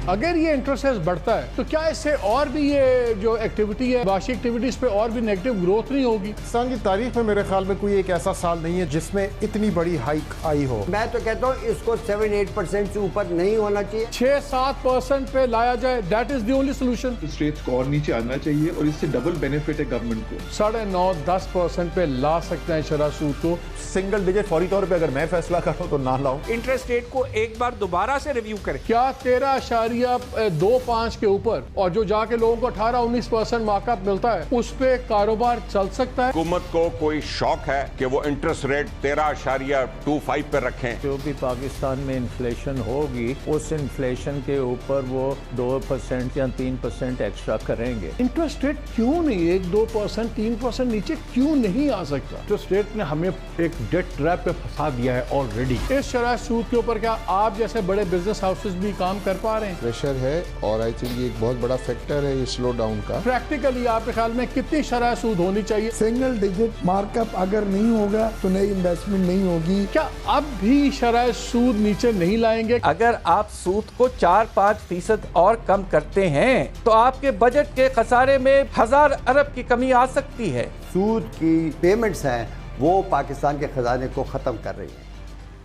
अगर ये interest rate बढ़ता है तो क्या इससे और भी ये जो एक्टिविटी है, वार्षिक एक्टिविटीज पे और भी नेगेटिव ग्रोथ नहीं होगी? पाकिस्तान की तारीख में मेरे ख्याल में कोई एक ऐसा साल नहीं है जिसमें इतनी बड़ी हाइक आई हो। मैं तो कहता हूँ इसको 7-8% से ऊपर नहीं होना चाहिए, 6-7% पे लाया जाए, that is the only solution. Interest rates को और नीचे आना चाहिए और इससे डबल बेनिफिट है गवर्नमेंट को। 9.5-10% पे ला सकते हैं शरह सूद को। सिंगल डिजिट फौरी तौर पे अगर मैं फैसला करूं तो ना लाऊं। इंटरेस्ट रेट को एक बार दोबारा से रिव्यू करें। क्या 13.25 के ऊपर और जो जाके लोगों को 18-19% मार्कअप मिलता है उस पे कारोबार चल सकता है? हुकूमत को कोई शौक है कि वो इंटरेस्ट रेट 13.25 पे रखें? जो भी पाकिस्तान में इन्फ्लेशन होगी उस इन्फ्लेशन के ऊपर वो 2% या 3% एक्स्ट्रा करेंगे। इंटरेस्ट रेट क्यों नहीं 1-2%, 3% नीचे क्यों नहीं आ सकता? इंटरेस्ट रेट ने हमें एक डेट ट्रैप पे फंसा दिया है ऑलरेडी। इस शरह सूद के ऊपर क्या आप जैसे बड़े बिजनेस हाउसेस भी काम कर पा रहे हैं? प्रेशर है और आई थिंक ये एक बहुत बड़ा फैक्टर है ये स्लो डाउन का। प्रैक्टिकली आपके ख्याल में कितनी शरह सूद होनी चाहिए? सिंगल डिजिट मार्कअप अगर नहीं होगा तो नई इन्वेस्टमेंट नहीं होगी। क्या अब भी शरह सूद नीचे नहीं लाएंगे? अगर आप सूद को 4-5% और कम करते हैं तो आपके बजट के खसारे में 1000 अरब की कमी आ सकती है। सूद की पेमेंट्स हैं वो पाकिस्तान के खजाने को ख़त्म कर रही है।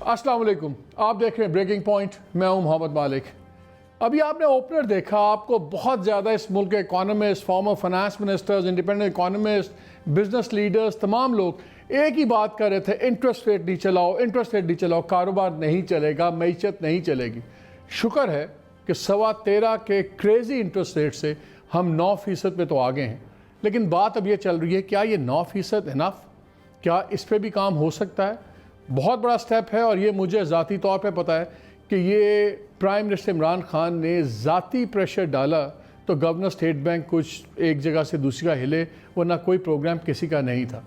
अस्सलाम वालेकुम, आप देख रहे हैं ब्रेकिंग पॉइंट, मैं हूं मोहम्मद मालिक। अभी आपने ओपनर देखा, आपको बहुत ज़्यादा इस मुल्क के economist, former finance ministers, independent economist, business leaders, तमाम लोग एक ही बात कर रहे थे, इंटरेस्ट रेट नीचे लाओ, इंटरेस्ट रेट नीचे लाओ, कारोबार नहीं चलेगा, मईशत नहीं चलेगी। शुक्र है कि 13.25 के क्रेजी इंटरेस्ट रेट से हम 9% पे तो आगे हैं, लेकिन बात अब ये चल रही है क्या ये 9% इनफ? क्या इस पर भी काम हो सकता है? बहुत बड़ा स्टेप है और ये मुझे ज़ाती तौर पे पता है कि ये प्राइम मिनिस्टर इमरान खान ने ज़ाती प्रेशर डाला तो गवर्नर स्टेट बैंक कुछ एक जगह से दूसरी का हिले, वरना कोई प्रोग्राम किसी का नहीं था।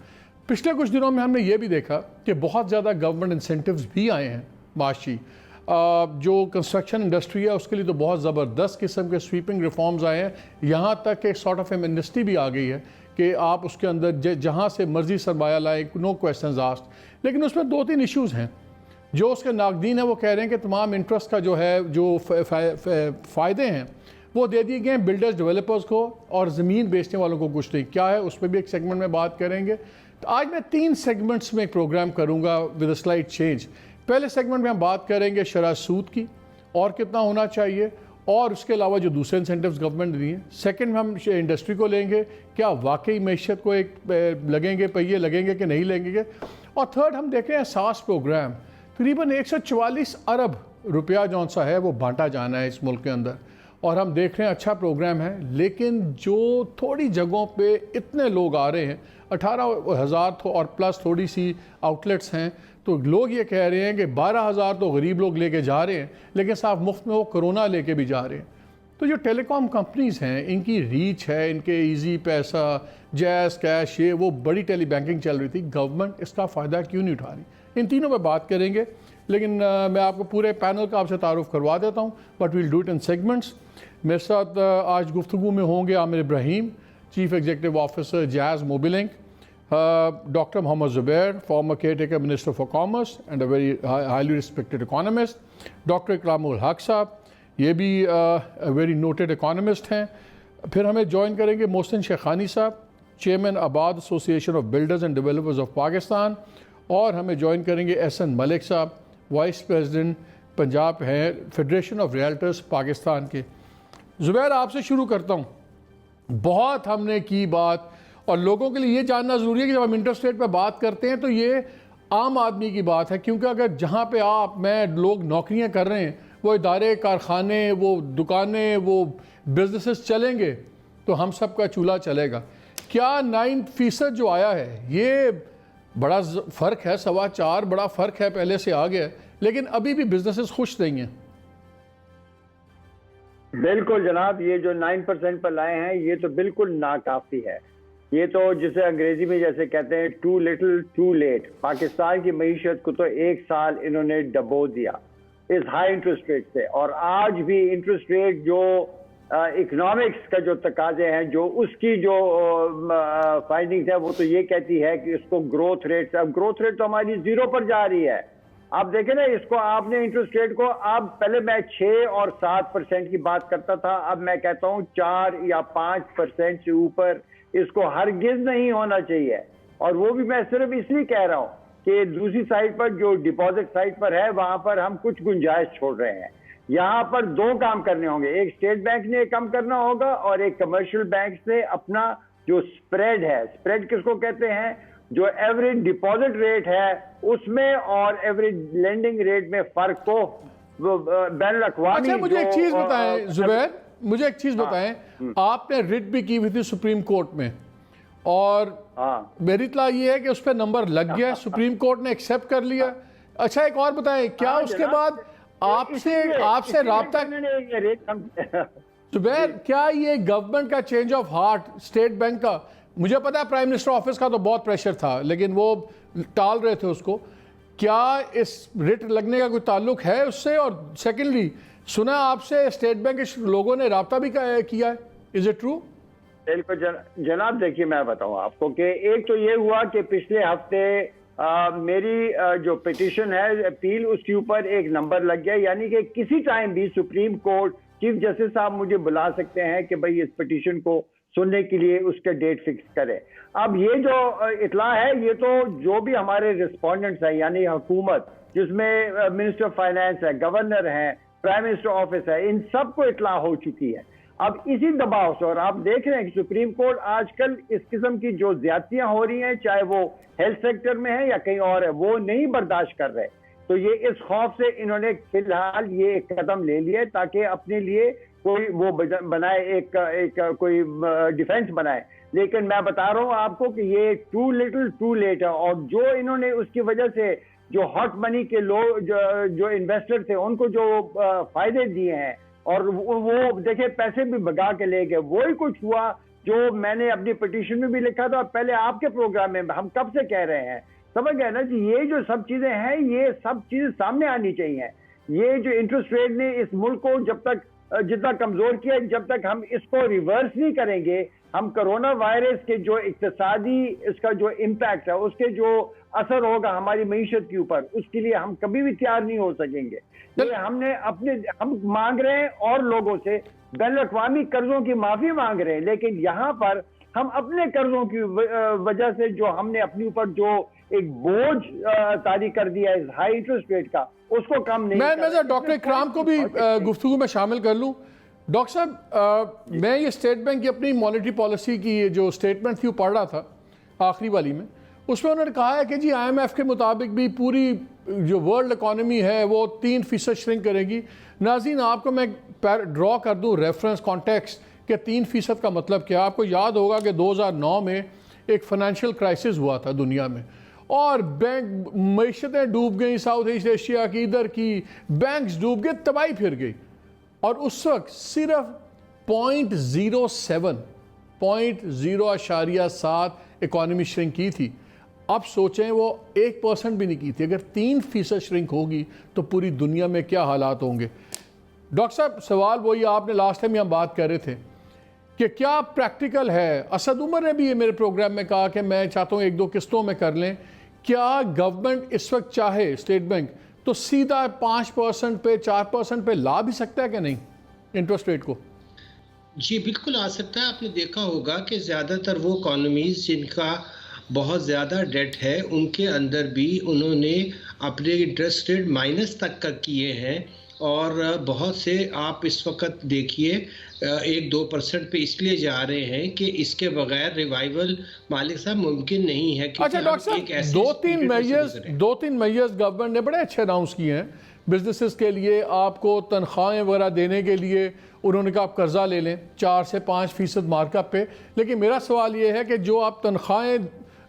पिछले कुछ दिनों में हमने ये भी देखा कि बहुत ज़्यादा गवर्नमेंट इंसेंटिव्स भी आए हैं माशी। जो कंस्ट्रक्शन इंडस्ट्री है उसके लिए तो बहुत ज़बरदस्त किस्म के स्वीपिंग रिफॉर्म्स आए हैं। यहाँ तक एक सॉर्ट ऑफ एमनेस्टी भी आ गई है कि आप उसके अंदर जहाँ से मर्जी सरमाया लाएँ, नो क्वेश्चन आस्क्ड। लेकिन उसमें 2-3 इश्यूज़ हैं। जो उसके नाकदीन है वो कह रहे हैं कि तमाम इंटरेस्ट का जो है जो फ़ायदे हैं वो दे दिए गए हैं बिल्डर्स डेवलपर्स को और ज़मीन बेचने वालों को कुछ नहीं। क्या है उस पर भी एक सेगमेंट में बात करेंगे। तो आज मैं 3 सेगमेंट्स में एक प्रोग्राम करूँगा विद अ स्लाइट चेंज। पहले सेगमेंट में हम बात करेंगे शरह सूद की और कितना होना चाहिए और उसके अलावा जो दूसरे इंसेंटिव्स गवर्नमेंट ने दिए। सेकंड में हम इंडस्ट्री को लेंगे, क्या वाकई मैशियत को एक लगेंगे पहिए लगेंगे कि नहीं लगेंगे। और थर्ड हम देख रहे हैं सास प्रोग्राम, तकरीबन 144 अरब रुपया जौन सा है वो बांटा जाना है इस मुल्क के अंदर और हम देख रहे हैं अच्छा प्रोग्राम है। लेकिन जो थोड़ी जगहों पे इतने लोग आ रहे हैं, 18,000 और प्लस थोड़ी सी आउटलेट्स हैं, तो लोग ये कह रहे हैं कि 12,000 तो गरीब लोग लेके जा रहे हैं, लेकिन साफ मुफ्त में वो कोरोना लेके भी जा रहे हैं। तो जो टेलीकॉम कंपनीज़ हैं इनकी रीच है, इनके इजी पैसा, जैज़, कैश, ये वो बड़ी टेली बैंकिंग चल रही थी, गवर्नमेंट इसका फ़ायदा क्यों नहीं उठा रही? इन तीनों पे बात करेंगे। लेकिन मैं आपको पूरे पैनल का आपसे तारुफ करवा देता हूँ, but we'll do it in segments. मेरे साथ आज गुफ्तगू में होंगे Aamir Ibrahim, chief executive officer Jazz Mobilink, Dr. Mohammad Zubair, former caretaker minister for commerce and a very highly respected economist, Dr. Ikramul Haq साहब, ये भी वेरी नोटेड इकोनॉमिस्ट हैं। फिर हमें ज्वाइन करेंगे मोहसिन शेखानी साहब, चेयरमैन आबाद association of builders and developers of Pakistan, और हमें ज्वाइन करेंगे एहसन मलिक साहब, वाइस प्रेसिडेंट पंजाब हैं फेडरेशन ऑफ रियल्टर्स पाकिस्तान के। ज़ुबैर आपसे शुरू करता हूँ। बहुत हमने की बात और लोगों के लिए ये जानना ज़रूरी है कि जब हम इंटरेस्ट रेट पर बात करते हैं तो ये आम आदमी की बात है, क्योंकि अगर जहाँ पे आप मैं लोग नौकरियाँ कर रहे हैं वो इदारे, कारखाने, वो दुकानें, वो बिजनेसेस चलेंगे तो हम सब का चूल्हा चलेगा। क्या 9% जो आया है ये बड़ा फ़र्क है, 4.25 बड़ा फ़र्क है, पहले से आ गया, लेकिन अभी भी बिजनेसेस खुश नहीं हैं। बिल्कुल जनाब, ये जो 9% पर लाए हैं ये तो बिल्कुल नाकाफी है। ये तो जिसे अंग्रेजी में जैसे कहते हैं too little too late. Pakistan की मईशत को तो 1 साल इन्होंने डबो दिया इस हाई इंटरेस्ट रेट से, और आज भी इंटरेस्ट रेट जो इकोनॉमिक्स का जो तकाजे हैं, जो उसकी जो फाइंडिंग्स है, वो तो ये कहती है कि इसको ग्रोथ रेट, अब ग्रोथ रेट तो हमारी 0 पर जा रही है। आप देखें ना, इसको आपने इंटरेस्ट रेट को, आप पहले मैं 6 और 7% की बात करता था, अब मैं कहता हूं 4 या 5% से ऊपर इसको हरगिज नहीं होना चाहिए। और वो भी मैं सिर्फ इसलिए कह रहा हूं कि दूसरी साइड पर जो डिपॉजिट साइड पर है वहां पर हम कुछ गुंजाइश छोड़ रहे हैं। यहाँ पर 2 काम करने होंगे, एक स्टेट बैंक ने कम करना होगा और एक कमर्शियल बैंक से अपना जो स्प्रेड है, स्प्रेड किसको कहते हैं, जो एवरेज डिपॉजिट रेट है उसमें और एवरेज लेंडिंग रेट में फर्क को बैन अक़वामी। अच्छा, मुझे एक चीज बताएं जुबैर, मुझे एक चीज बताएं, आपने रिट भी की हुई थी सुप्रीम कोर्ट में और मेरी इत्तला ये है कि उस पर नंबर लग गया, सुप्रीम कोर्ट ने एक्सेप्ट कर लिया। अच्छा, एक और बताएं, क्या उसके बाद आपसे राब्ता जुबैर, क्या ये गवर्नमेंट का change of heart state bank का, मुझे पता है प्राइम मिनिस्टर ऑफिस का तो बहुत प्रेशर था लेकिन वो टाल रहे थे उसको, क्या इस रिट लगने का कोई ताल्लुक है उससे? और सेकेंडली, सुना आपसे स्टेट बैंक के लोगों ने राब्ता भी किया है, इज इट ट्रू? बिल्कुल जनाब, देखिए मैं बताऊं आपको कि एक तो ये हुआ कि पिछले हफ्ते मेरी जो पिटीशन है अपील, उसके ऊपर एक नंबर लग गया, यानी कि किसी टाइम भी सुप्रीम कोर्ट चीफ जस्टिस साहब मुझे बुला सकते हैं कि भाई इस पिटीशन को सुनने के लिए उसका डेट फिक्स करें। अब ये जो इतला है, ये तो जो भी हमारे रिस्पोंडेंट्स हैं यानी हुकूमत, जिसमें मिनिस्टर ऑफ फाइनेंस है, गवर्नर है, प्राइम मिनिस्टर ऑफिस है, इन सबको इतला हो चुकी है। अब इसी दबाव से, और आप देख रहे हैं कि सुप्रीम कोर्ट आजकल इस किस्म की जो ज्यादतियां हो रही हैं, चाहे वो हेल्थ सेक्टर में है या कहीं और है, वो नहीं बर्दाश्त कर रहे। तो ये इस खौफ से इन्होंने फिलहाल ये एक कदम ले लिया ताकि अपने लिए कोई वो बनाए, एक कोई डिफेंस बनाए। लेकिन मैं बता रहा हूँ आपको कि ये टू लिटिल टू लेट है, और जो इन्होंने उसकी वजह से जो हॉट मनी के लोग जो इन्वेस्टर थे उनको जो फायदे दिए हैं, और वो देखे पैसे भी भगा के ले गए, वही कुछ हुआ जो मैंने अपनी पिटीशन में भी लिखा था, पहले आपके प्रोग्राम में हम कब से कह रहे हैं। समझ गए ना जी, ये जो सब चीजें हैं, ये सब चीजें सामने आनी चाहिए। ये जो इंटरेस्ट रेट ने इस मुल्क को जब तक जितना कमजोर किया, जब तक हम इसको रिवर्स नहीं करेंगे, हम कोरोना वायरस के जो इक्तिसादी इसका जो इम्पैक्ट है, उसके जो असर होगा हमारी मईशत के ऊपर, उसके लिए हम कभी भी तैयार नहीं हो सकेंगे। हम मांग रहे हैं और लोगों से बैनुल अक़वामी कर्जों की माफी मांग रहे हैं, लेकिन यहाँ पर हम अपने कर्जों की वजह से जो हमने अपने ऊपर जो एक बोझ तारी कर दिया है हाई इंटरेस्ट रेट का, उसको कम नहीं। मैं डॉक्टर इकराम को भी गुफ्तगू में शामिल कर लूँ। डॉक्टर साहब, मैं ये स्टेट बैंक की अपनी मॉनेटरी पॉलिसी की जो स्टेटमेंट थी वो पढ़ रहा था आखिरी वाली में, उसमें उन्होंने कहा है कि जी IMF के मुताबिक भी पूरी जो वर्ल्ड इकॉनमी है वो 3% श्रिंक करेगी। नाज़रीन, आपको मैं ड्रॉ कर दूँ रेफरेंस कॉन्टेक्स्ट कि 3% का मतलब क्या। आपको याद होगा कि 2009 में एक फाइनेंशियल क्राइसिस हुआ था दुनिया में और बैंक मईशतें डूब गई, साउथ ईस्ट एशिया की, इधर की बैंक्स डूब गए, तबाही फिर गई, और उस वक्त सिर्फ 0.07 इकॉनमी श्रिंक की थी। अब सोचें वो 1% भी नहीं की थी। अगर 3% श्रिंक होगी तो पूरी दुनिया में क्या हालात होंगे। डॉक्टर साहब, सवाल वही आपने लास्ट टाइम हम बात कर रहे थे कि क्या प्रैक्टिकल है, असद उमर ने भी ये मेरे प्रोग्राम में कहा कि मैं चाहता हूँ 1-2 किस्तों में कर लें, क्या गवर्नमेंट इस वक्त चाहे स्टेट बैंक तो सीधा 5% पे 4% पे ला भी सकता है कि नहीं इंटरेस्ट रेट को? जी बिल्कुल आ सकता है। आपने देखा होगा कि ज़्यादातर वो इकॉनमीज जिनका बहुत ज़्यादा डेट है, उनके अंदर भी उन्होंने अपने इंटरेस्ट रेट माइनस तक का किए हैं, और बहुत से आप इस वक्त देखिए 1-2% पे इसलिए जा रहे हैं कि इसके बगैर रिवाइवल मालिक साहब मुमकिन नहीं है। अच्छा डॉक्टर साहब, 2-3 मेजर्स गवर्नमेंट ने बड़े अच्छे अनाउंस किए हैं बिजनेसेस के लिए। आपको तनख्वाहें वगैरह देने के लिए उन्होंने कहा आप कर्जा ले लें 4 से 5% मार्कअप पे। लेकिन मेरा सवाल ये है कि जो आप तनख्वाहें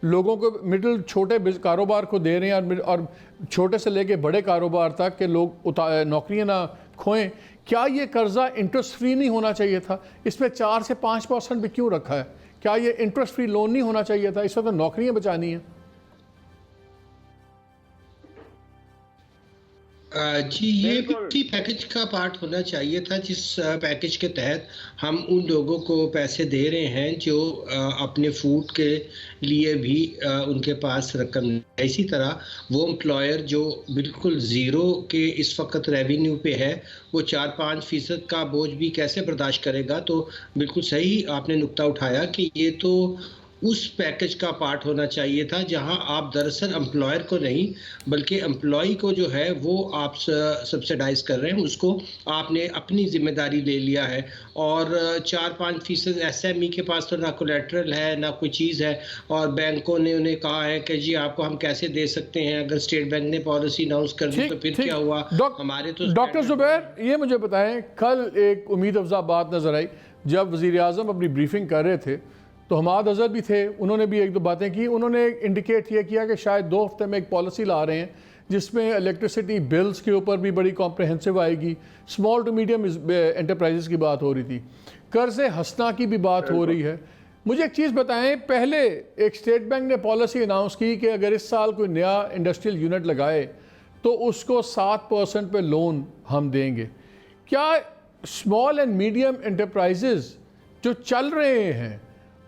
लोगों को मिडिल छोटे कारोबार को दे रहे हैं और छोटे से लेके बड़े कारोबार तक के लोग नौकरियां ना खोएं, क्या ये कर्जा इंटरेस्ट फ्री नहीं होना चाहिए था? इसमें 4 से 5% भी क्यों रखा है? क्या ये इंटरेस्ट फ्री लोन नहीं होना चाहिए था? इस वक्त तो नौकरियां बचानी है। जी, ये भी पैकेज का पार्ट होना चाहिए था, जिस पैकेज के तहत हम उन लोगों को पैसे दे रहे हैं जो अपने फूड के लिए भी उनके पास रकम नहीं है। इसी तरह वो एम्प्लॉयर जो बिल्कुल ज़ीरो के इस वक्त रेवेन्यू पे है, वो 4-5% का बोझ भी कैसे बर्दाश्त करेगा। तो बिल्कुल सही आपने नुक्ता उठाया कि ये तो उस पैकेज का पार्ट होना चाहिए था जहां आप दरअसल एम्प्लॉयर को नहीं बल्कि एम्प्लॉय को जो है वो आप सब्सिडाइज कर रहे हैं, उसको आपने अपनी जिम्मेदारी ले लिया है। और 4-5% एसएमई के पास तो ना कोलेटरल है ना कोई चीज़ है, और बैंकों ने उन्हें कहा है कि जी आपको हम कैसे दे सकते हैं। अगर स्टेट बैंक ने पॉलिसी अनाउंस कर दी तो फिर क्या हुआ। हमारे तो डॉक्टर जुबैर ये मुझे बताएं, कल एक उम्मीद अफजा बात नजर आई जब वज़ीर आज़म अपनी ब्रीफिंग कर रहे थे तो हमाद अजहर भी थे, उन्होंने भी एक दो बातें की। उन्होंने इंडिकेट ये किया कि शायद 2 हफ्ते में एक पॉलिसी ला रहे हैं जिसमें इलेक्ट्रिसिटी बिल्स के ऊपर भी बड़ी कॉम्प्रहेंसिव आएगी। स्मॉल टू मीडियम एंटरप्राइजेस की बात हो रही थी, कर्ज़ हसना की भी बात हो रही है। मुझे एक चीज़ बताएं, पहले एक स्टेट बैंक ने पॉलिसी अनाउंस की कि अगर इस साल कोई नया इंडस्ट्रियल यूनिट लगाए तो उसको 7% पे लोन हम देंगे। क्या स्मॉल एंड मीडियम एंटरप्राइजेस जो चल रहे हैं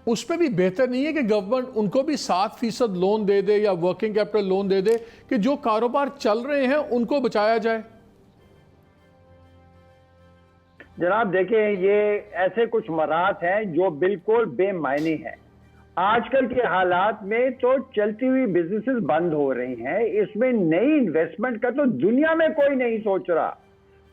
उस पर भी बेहतर नहीं है कि गवर्नमेंट उनको भी 7% लोन दे दे या वर्किंग कैपिटल लोन दे दे कि जो कारोबार चल रहे हैं उनको बचाया जाए? जनाब देखिए, ये ऐसे कुछ मराहत हैं जो बिल्कुल बेमायने हैं। आजकल के हालात में तो चलती हुई बिजनेसेस बंद हो रही हैं, इसमें नई इन्वेस्टमेंट का तो दुनिया में कोई नहीं सोच रहा।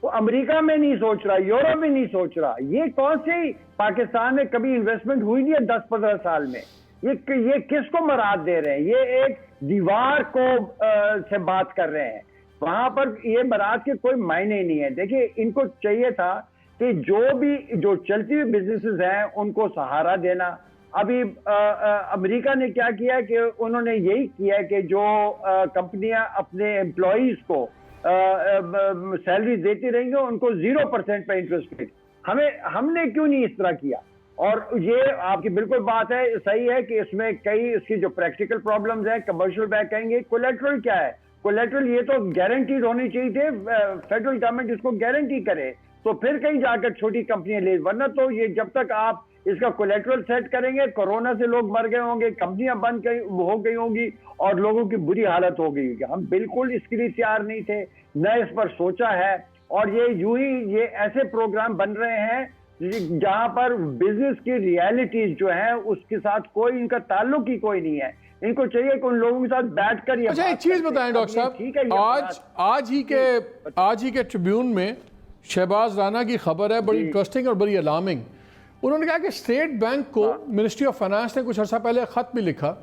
वो अमेरिका में नहीं सोच रहा, यूरोप में नहीं सोच रहा। ये कौन सी पाकिस्तान में कभी इन्वेस्टमेंट हुई नहीं है 10-15 साल में। ये किसको मराद दे रहे हैं? ये एक दीवार को से बात कर रहे हैं। वहां पर ये मराद के कोई मायने नहीं है। देखिए, इनको चाहिए था कि जो चलती हुई बिजनेसेस हैं उनको सहारा देना। अभी अमेरिका ने क्या किया कि उन्होंने यही किया कि जो कंपनियां अपने एम्प्लॉइज को सैलरी देती रहेंगे उनको 0% पे इंटरेस्ट रेट। हमने क्यों नहीं इस तरह किया? और ये आपकी बिल्कुल बात है, सही है कि इसमें कई इसकी जो प्रैक्टिकल प्रॉब्लम्स हैं। कमर्शियल बैंक कहेंगे कोलेटरल क्या है? कोलेटरल ये तो गारंटीड होनी चाहिए थे, फेडरल गवर्नमेंट इसको गारंटी करे तो फिर कहीं जाकर छोटी कंपनियां ले, वरना तो ये जब तक आप इसका कोलेटरल सेट करेंगे, कोरोना से लोग मर गए होंगे, कंपनियां बंद हो गई होंगी और लोगों की बुरी हालत हो गई होगी। हम बिल्कुल इसके लिए तैयार नहीं थे, न इस पर सोचा है। और ये ऐसे प्रोग्राम बन रहे हैं जहां पर बिजनेस की रियलिटीज जो है उसके साथ कोई इनका ताल्लुक ही कोई नहीं है। इनको चाहिए कि उन लोगों के साथ बैठकर ये अच्छा, एक चीज बताएं डॉक्टर साहब, आज ही के ट्रिब्यून में शहबाज राना की खबर है, बड़ी इंटरेस्टिंग और बड़ी अलार्मिंग। उन्होंने कहा कि स्टेट बैंक को मिनिस्ट्री ऑफ फाइनेंस ने कुछ अर्सा पहले खत भी लिखा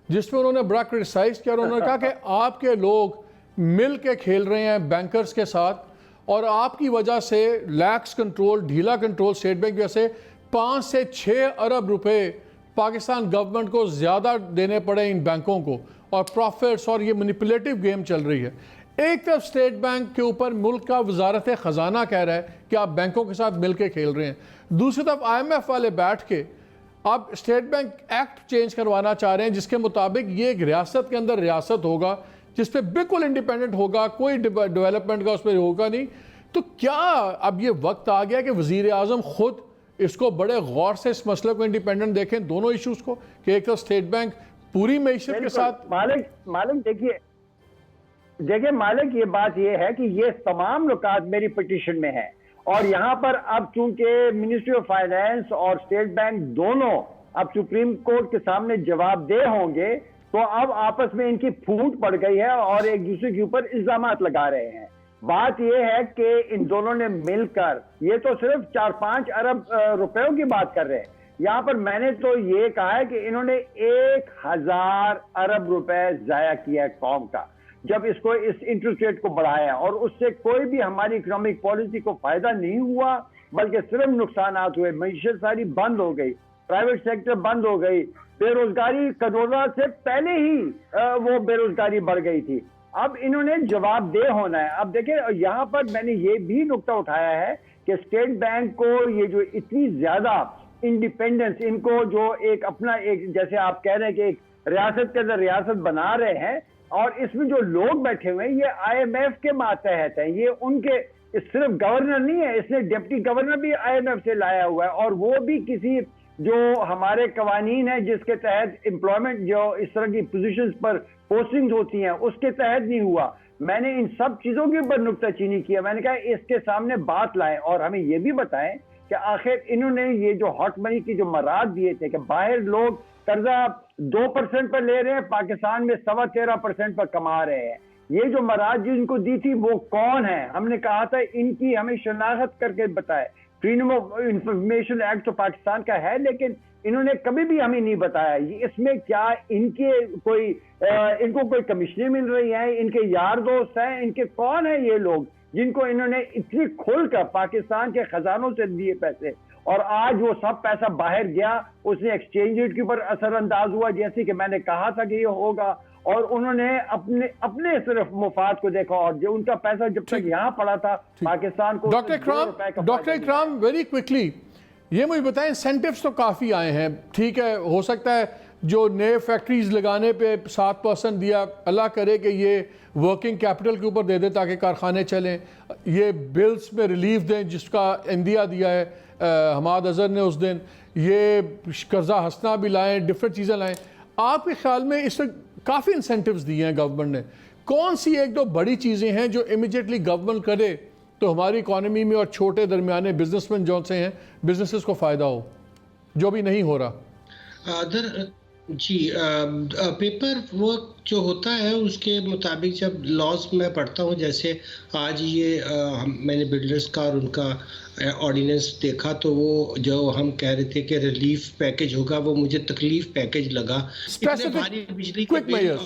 जिसमें उन्होंने बड़ा क्रिटिसाइज किया और उन्होंने कहा कि आपके लोग मिल के खेल रहे हैं बैंकर्स के साथ और आपकी वजह से लैक्स कंट्रोल, ढीला कंट्रोल स्टेट बैंक की वजह से 5 से 6 अरब रुपए पाकिस्तान गवर्नमेंट को ज़्यादा देने पड़े इन बैंकों को और प्रॉफिट्स, और ये मैनिपुलेटिव गेम चल रही है। एक तरफ स्टेट बैंक के ऊपर मुल्क का वजारत ख़जाना कह रहा है कि आप बैंकों के साथ मिल के खेल रहे हैं, दूसरी तरफ IMF वाले बैठ के आप स्टेट बैंक एक्ट चेंज करवाना चाह रहे हैं जिसके मुताबिक ये एक रियासत के अंदर रियासत होगा जिस पे बिल्कुल इंडिपेंडेंट होगा, कोई डेवलपमेंट का उस पर होगा नहीं। तो क्या अब ये वक्त आ गया कि वज़ीर आज़म खुद इसको बड़े गौर से इस मसले को इंडिपेंडेंट देखें, दोनों इश्यूज को, कि एक तो स्टेट बैंक पूरी मैशियत के साथ। मालिक देखिए मालिक, ये बात ये है कि ये तमाम नुकात मेरी पिटीशन में है और यहाँ पर अब चूंकि मिनिस्ट्री ऑफ फाइनेंस और स्टेट बैंक दोनों अब सुप्रीम कोर्ट के सामने जवाबदेह होंगे तो अब आपस में इनकी फूट पड़ गई है और एक दूसरे के ऊपर इल्जामात लगा रहे हैं। बात यह है कि इन दोनों ने मिलकर, ये तो सिर्फ 4-5 अरब रुपयों की बात कर रहे हैं, यहाँ पर मैंने तो ये कहा है कि इन्होंने 1000 अरब रुपए जाया किया है कौम का जब इसको इस इंटरेस्ट रेट को बढ़ाया, और उससे कोई भी हमारी इकोनॉमिक पॉलिसी को फायदा नहीं हुआ बल्कि सिर्फ नुकसानात हुए। मईशत सारी बंद हो गई, प्राइवेट सेक्टर बंद हो गई, बेरोजगारी कोरोना से पहले ही वो बेरोजगारी बढ़ गई थी। अब इन्होंने जवाबदेह होना है। अब देखिए, यहाँ पर मैंने ये भी नुक्ता उठाया है कि स्टेट बैंक को ये जो इतनी ज्यादा इंडिपेंडेंस, इनको जो एक अपना एक, जैसे आप कह रहे हैं कि एक रियासत के अंदर रियासत बना रहे हैं, और इसमें जो लोग बैठे हुए हैं ये IMF के मातहत हैं, ये उनके सिर्फ गवर्नर नहीं है, इसने डिप्टी गवर्नर भी IMF से लाया हुआ है, और वो भी किसी जो हमारे कवानीन है जिसके तहत एम्प्लॉयमेंट जो इस तरह की पोजीशंस पर पोस्टिंग्स होती हैं उसके तहत नहीं हुआ। मैंने इन सब चीजों के ऊपर नुक्ताचीनी किया, मैंने कहा इसके सामने बात लाएं और हमें ये भी बताएं कि आखिर इन्होंने ये जो हॉट मनी की जो मराद दिए थे कि बाहर लोग कर्जा 2% पर ले रहे हैं, पाकिस्तान में 13.25% पर कमा रहे हैं, ये जो मराद जिनको दी थी वो कौन है? हमने कहा था इनकी हमें शनाख्त करके बताए। फ्रीडम ऑफ इंफॉर्मेशन एक्ट तो पाकिस्तान का है, लेकिन इन्होंने कभी भी हमें नहीं बताया इसमें क्या इनको कोई कमीशनें मिल रही हैं, इनके यार दोस्त हैं, इनके कौन है ये लोग जिनको इन्होंने इतनी खुलकर पाकिस्तान के खजानों से दिए पैसे, और आज वो सब पैसा बाहर गया, उसने एक्सचेंज रेट के ऊपर असरअंदाज हुआ जैसे कि मैंने कहा था कि ये होगा, और उन्होंने अपने सिर्फ मुफाद को देखा, और जो उनका पैसा जब तक यहाँ पड़ा था पाकिस्तान को। डॉक्टर इकराम वेरी क्विकली ये मुझे बताएं, इंसेंटिव्स तो काफ़ी आए हैं, ठीक है, हो सकता है जो नए फैक्ट्रीज लगाने पे 7% दिया, अल्लाह करे कि ये वर्किंग कैपिटल के ऊपर दे दे ताकि कारखाने चलें, ये बिल्स में रिलीफ दें जिसका इंदिया दिया है हमाद अजहर ने उस दिन, ये कर्जा हंसना भी लाएं, डिफरेंट चीज़ें लाएं। आपके ख्याल में इस काफ़ी इंसेंटिव्स दिए हैं गवर्नमेंट ने, कौन सी एक दो बड़ी चीज़ें हैं जो इमीडिएटली गवर्नमेंट करे तो हमारी इकॉनमी में और छोटे दरमियाने बिजनेसमैन जो से हैं बिजनेसेस को फ़ायदा हो, जो भी नहीं हो रहा? पेपर वर्क जो होता है उसके मुताबिक जब लॉज में पढ़ता हूँ, जैसे आज ये मैंने बिल्डर्स का और उनका ऑर्डिनेंस देखा, तो वो जो हम कह रहे थे कि रिलीफ पैकेज होगा वो मुझे तकलीफ पैकेज लगा। इतने भारी बिजली के बिल,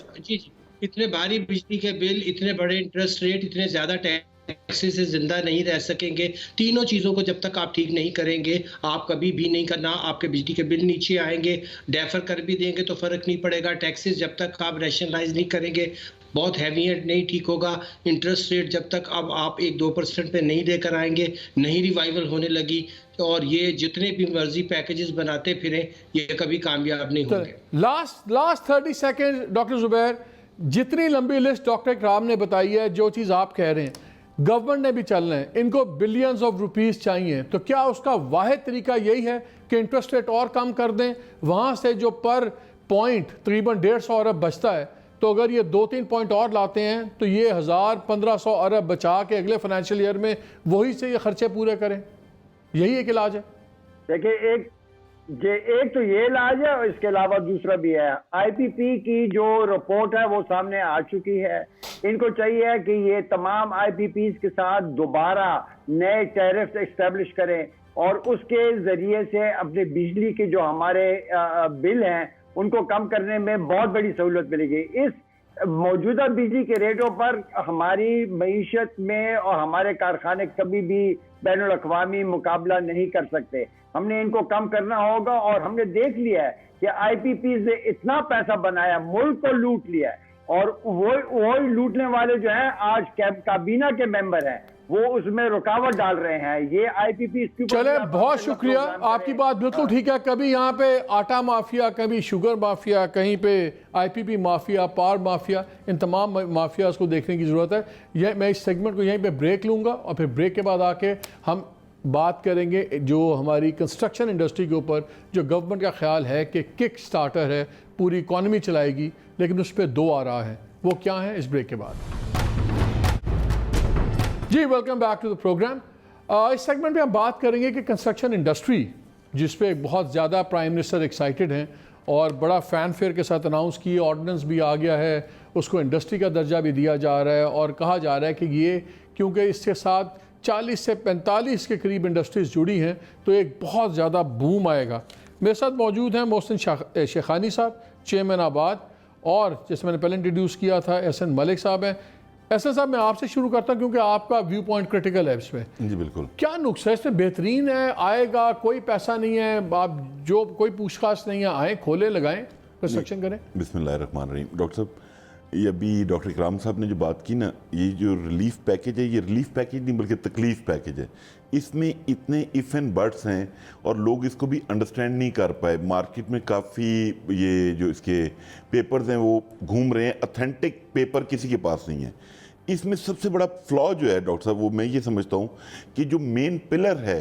इतने भारी बिजली के बिल, इतने बड़े इंटरेस्ट रेट, इतने ज़्यादा टैक्सेस से जिंदा नहीं रह सकेंगे। तीनों चीज़ों को जब तक आप ठीक नहीं करेंगे, आप कभी भी नहीं करना, आपके बिजली के बिल नीचे आएंगे, डेफर कर भी देंगे तो फ़र्क नहीं पड़ेगा। टैक्सेस जब तक आप रैशनलाइज नहीं करेंगे बहुत हैवी एंड नहीं ठीक होगा। इंटरेस्ट रेट जब तक अब आप 1-2% पे नहीं लेकर आएंगे, नहीं रिवाइवल होने लगी, और ये जितने भी मर्जी पैकेजेस बनाते फिरें ये कभी कामयाब नहीं होंगे। लास्ट 30 सेकेंड डॉक्टर जुबैर, जितनी लंबी लिस्ट डॉक्टर इकराम ने बताई है, जो चीज़ आप कह रहे हैं गवर्नमेंट ने भी चलना है, इनको बिलियंस ऑफ रुपीस चाहिए, तो क्या उसका वाहिद तरीका यही है कि इंटरेस्ट रेट और कम कर दें, वहाँ से जो पर पॉइंट तकरीबन 150 अरब बचता है, तो अगर ये 2-3 पॉइंट और लाते हैं तो ये 1000-1500 अरब बचा के अगले फाइनेंशियल ईयर में वही से ये खर्चे पूरे करें, यही एक इलाज है? देखिए एक तो ये इलाज है और इसके अलावा दूसरा भी है। IPP की जो रिपोर्ट है वो सामने आ चुकी है, इनको चाहिए कि ये तमाम IPPs के साथ दोबारा नए टैरिफ एस्टेब्लिश करें और उसके जरिए से अपने बिजली के जो हमारे बिल हैं उनको कम करने में बहुत बड़ी सहूलत मिलेगी। इस मौजूदा बिजली के रेटों पर हमारी मईशत में और हमारे कारखाने कभी भी बैनुल अक़वामी मुकाबला नहीं कर सकते। हमने इनको कम करना होगा, और हमने देख लिया है कि IPP से इतना पैसा बनाया, मुल्क को लूट लिया है, और वो लूटने वाले जो हैं आज काबीना के मेंबर हैं, वो उसमें रुकावट डाल रहे हैं। ये IPP चले, बहुत शुक्रिया, आपकी बात बिल्कुल ठीक है। कभी यहाँ पे आटा माफिया, कभी शुगर माफिया, कहीं पे IPP माफिया, पावर माफिया, इन तमाम माफियाज को देखने की ज़रूरत है। यह मैं इस सेगमेंट को यहीं पे ब्रेक लूँगा और फिर ब्रेक के बाद आके हम बात करेंगे जो हमारी कंस्ट्रक्शन इंडस्ट्री के ऊपर जो गवर्नमेंट का ख्याल है कि किक स्टार्टर है, पूरी इकॉनमी चलाएगी, लेकिन उस पर 2 आ रहा है, वो क्या है इस ब्रेक के बाद। जी welcome back to the program. इस सेगमेंट में हम बात करेंगे कि कंस्ट्रक्शन इंडस्ट्री जिस पे बहुत ज़्यादा प्राइम मिनिस्टर एक्साइटेड हैं और बड़ा फैन फेयर के साथ अनाउंस किए, ऑर्डिनेंस भी आ गया है, उसको इंडस्ट्री का दर्जा भी दिया जा रहा है, और कहा जा रहा है कि ये क्योंकि इसके साथ 40 से 45 के करीब इंडस्ट्रीज़ जुड़ी हैं तो एक बहुत ज़्यादा बूम आएगा। मेरे साथ मौजूद हैं मोहसिन शेखानी साहब, चेयरमैन आबाद, और जैसे मैंने पहले इंट्रोड्यूस किया था एहसन मलिक साहब हैं। एहसन साहब, मैं आपसे शुरू करता हूं क्योंकि आपका व्यू पॉइंट क्रिटिकल है इसमें। जी बिल्कुल। क्या नुस्खा है इसमें? बेहतरीन है, आएगा, कोई पैसा नहीं है, आप जो कोई पूछताछ नहीं है, आए खोले लगाएं कंस्ट्रक्शन करें। बिस्मिल्लाहिर्रहमानिर्रहीम। डॉक्टर साहब, ये अभी डॉक्टर इकराम साहब ने जो बात की ना, ये जो रिलीफ पैकेज है, ये रिलीफ पैकेज नहीं बल्कि तकलीफ पैकेज है। इसमें इतने इफ एंड बट्स हैं और लोग इसको भी अंडरस्टैंड नहीं कर पाए। मार्केट में काफ़ी ये जो इसके पेपर्स हैं वो घूम रहे हैं, ऑथेंटिक पेपर किसी के पास नहीं है। इसमें सबसे बड़ा फ्लॉ जो है डॉक्टर साहब, वो मैं ये समझता हूँ कि जो मेन पिलर है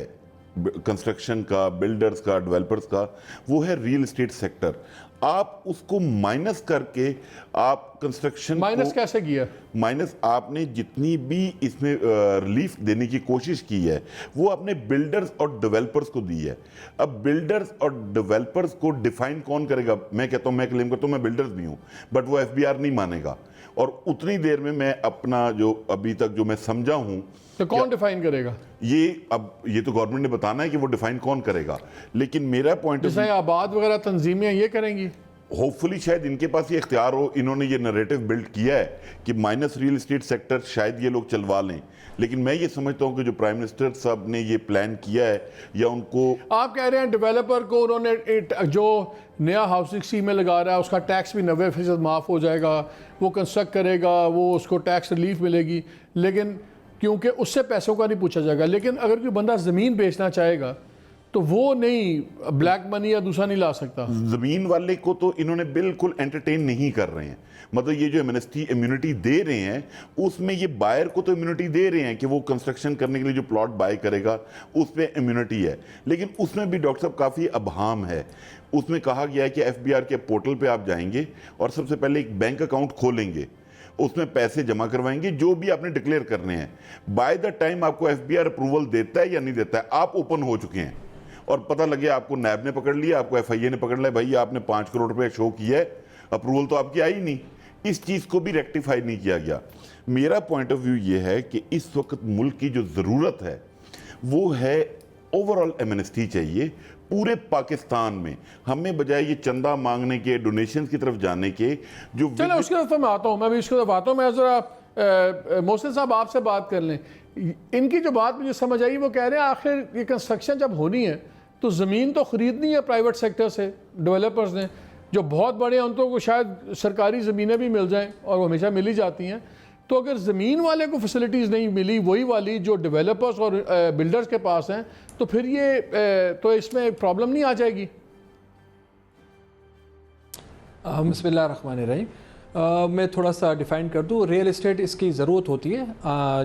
कंस्ट्रक्शन का, बिल्डर्स का, डेवलपर्स का, वो है रियल एस्टेट सेक्टर। आप उसको माइनस करके आप कंस्ट्रक्शन माइनस कैसे किया? माइनस आपने जितनी भी इसमें रिलीफ देने की कोशिश की है वो आपने बिल्डर्स और डेवलपर्स को दी है। अब बिल्डर्स और डेवलपर्स को डिफाइन कौन करेगा? मैं कहता हूँ, मैं क्लेम करता हूँ मैं बिल्डर्स भी हूँ, बट वो एफबीआर नहीं मानेगा। और उतनी देर में मैं अपना जो अभी तक जो मैं समझा हूँ, तो कौन डिफाइन करेगा? ये तो गवर्नमेंट ने बताना है कि वो डिफाइन कौन करेगा। लेकिन मेरा पॉइंट जैसे आबाद वगैरह तंजीमें ये करेंगी, होपफुली शायद इनके पास ये इख्तियार हो। इन्होंने ये नैरेटिव बिल्ड किया है कि माइनस रियल एस्टेट सेक्टर शायद ये लोग चलवा लें, लेकिन मैं ये समझता हूँ कि जो प्राइम मिनिस्टर साहब ने ये प्लान किया है, या उनको आप कह रहे हैं डेवलपर को उन्होंने जो नया हाउसिंग स्कीम में लगा रहा है उसका टैक्स भी 90% माफ़ हो जाएगा, वो कंस्ट्रक्ट करेगा, वो उसको टैक्स रिलीफ मिलेगी, लेकिन क्योंकि उससे पैसों का नहीं पूछा जाएगा। लेकिन अगर कोई बंदा ज़मीन बेचना चाहेगा तो वो नहीं, ब्लैक मनी या दूसरा नहीं ला सकता। ज़मीन वाले को तो इन्होंने बिल्कुल एंटरटेन नहीं कर रहे हैं। मतलब ये जो एमनेस्टी इम्यूनिटी दे रहे हैं उसमें ये बायर को तो इम्यूनिटी दे रहे हैं कि वो कंस्ट्रक्शन करने के लिए जो प्लॉट बाय करेगा उस पर इम्यूनिटी है, लेकिन उसमें भी डॉक्टर साहब काफ़ी अभाम है। उसमें कहा गया है कि एफबीआर के पोर्टल पे आप जाएंगे और सबसे पहले एक बैंक अकाउंट खोलेंगे, उसमें पैसे जमा करवाएंगे जो भी आपने डिक्लेयर करने हैं। बाय द टाइम आपको एफबीआर अप्रूवल देता है या नहीं देता है, आप ओपन हो चुके हैं और पता लगे आपको नैब ने पकड़ लिया, आपको एफआईए ने पकड़ लिया, भाई आपने 5 करोड़ रुपए शो किया है, अप्रूवल तो आपकी आई नहीं। इस चीज़ को भी रेक्टिफाई नहीं किया गया। मेरा पॉइंट ऑफ व्यू ये है कि इस वक्त मुल्क की जो ज़रूरत है वो है ओवरऑल एमनेस्टी चाहिए पूरे पाकिस्तान में। हमें बजाय ये चंदा मांगने के, डोनेशन की तरफ जाने के, जो चलो उसकी तरफ मैं आता हूँ, मैं भी इसकी तरफ आता हूँ। मैं ज़रा मोहसिन साहब आपसे बात कर लें। इनकी जो बात मुझे समझ आई, वो कह रहे हैं आखिर ये कंस्ट्रक्शन जब होनी है तो ज़मीन तो ख़रीदनी है प्राइवेट सेक्टर से, डेवलपर्स ने जो बहुत बड़े हैं उनको शायद सरकारी ज़मीनें भी मिल जाएं और वो हमेशा मिल ही जाती हैं। तो अगर ज़मीन वाले को फैसिलिटीज़ नहीं मिली, वही वाली जो डेवलपर्स और बिल्डर्स के पास हैं, तो फिर ये तो इसमें प्रॉब्लम नहीं आ जाएगी? बिस्मिल्लाहिर्रहमानिर्रहीम। मैं थोड़ा सा डिफ़ाइन कर दूँ। रियल एस्टेट इसकी ज़रूरत होती है।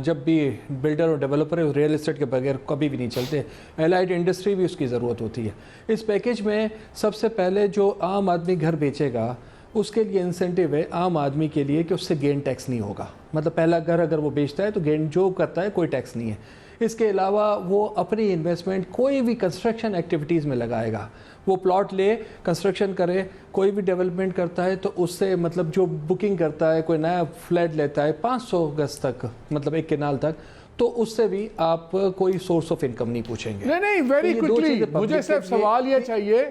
जब भी बिल्डर और डेवलपर है, रियल एस्टेट के बगैर कभी भी नहीं चलते। एलाइड इंडस्ट्री भी उसकी ज़रूरत होती है। इस पैकेज में सबसे पहले जो आम आदमी घर बेचेगा उसके लिए इंसेंटिव है आम आदमी के लिए कि उससे गेन टैक्स नहीं होगा। मतलब पहला घर अगर वो बेचता है तो गेन जो करता है कोई टैक्स नहीं है। इसके अलावा वो अपनी इन्वेस्टमेंट कोई भी कंस्ट्रक्शन एक्टिविटीज़ में लगाएगा। वो प्लॉट ले, कंस्ट्रक्शन करे, कोई भी डेवलपमेंट करता है तो उससे मतलब जो बुकिंग करता है, कोई नया फ्लैट लेता है 500 गज तक, मतलब 1 केनाल तक, तो उससे भी आप कोई सोर्स ऑफ इनकम नहीं पूछेंगे। नहीं, वेरी क्विकली मुझे सिर्फ सवाल ये चाहिए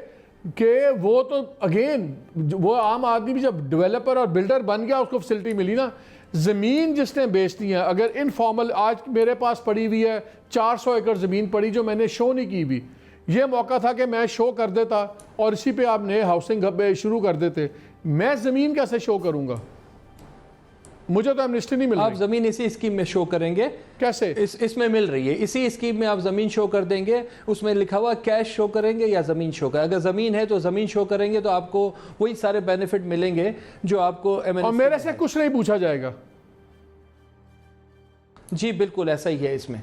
कि वो तो अगेन वो आम आदमी भी जब डेवलपर और बिल्डर बन गया उसको फैसिलिटी मिली ना। ज़मीन जिसने बेचनी है, अगर इनफॉर्मल, आज मेरे पास पड़ी हुई है 400 एकड़ ज़मीन पड़ी जो मैंने शो नहीं की भी, ये मौका था कि मैं शो कर देता और इसी पे आप नए हाउसिंग शुरू कर देते। मैं ज़मीन कैसे शो करूँगा? मुझे तो एमनेस्टी नहीं मिल रही। आप ज़मीन इसी स्कीम में शो करेंगे। कैसे? इसमें मिल रही है, इसी स्कीम में आप ज़मीन शो कर देंगे। उसमें लिखा हुआ कैश शो करेंगे या ज़मीन शो करेंगे। अगर ज़मीन है तो ज़मीन शो करेंगे तो आपको वही सारे बेनिफिट मिलेंगे जो आपको और मेरे से कुछ नहीं पूछा जाएगा। जी बिल्कुल ऐसा ही है इसमें।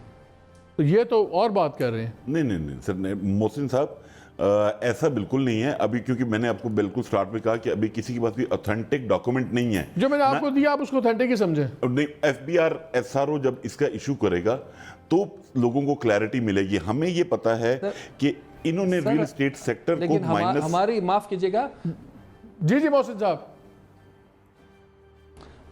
तो ये तो और बात कर रहे हैं। नहीं सर, मोहसिन साहब ऐसा बिल्कुल नहीं है अभी, क्योंकि मैंने आपको बिल्कुल स्टार्ट में कहा कि अभी किसी के पास भी ऑथेंटिक डॉक्यूमेंट नहीं है। जो मैंने आपको दिया आप उसको ऑथेंटिक ही समझे। नहीं, एफबीआर एसआरओ जब इसका इशू करेगा तो लोगों को क्लैरिटी मिलेगी। हमें ये पता है कि इन्होंने रियल एस्टेट सेक्टर को माइनस, हमारी माफ कीजिएगा जी मोहसिन साहब,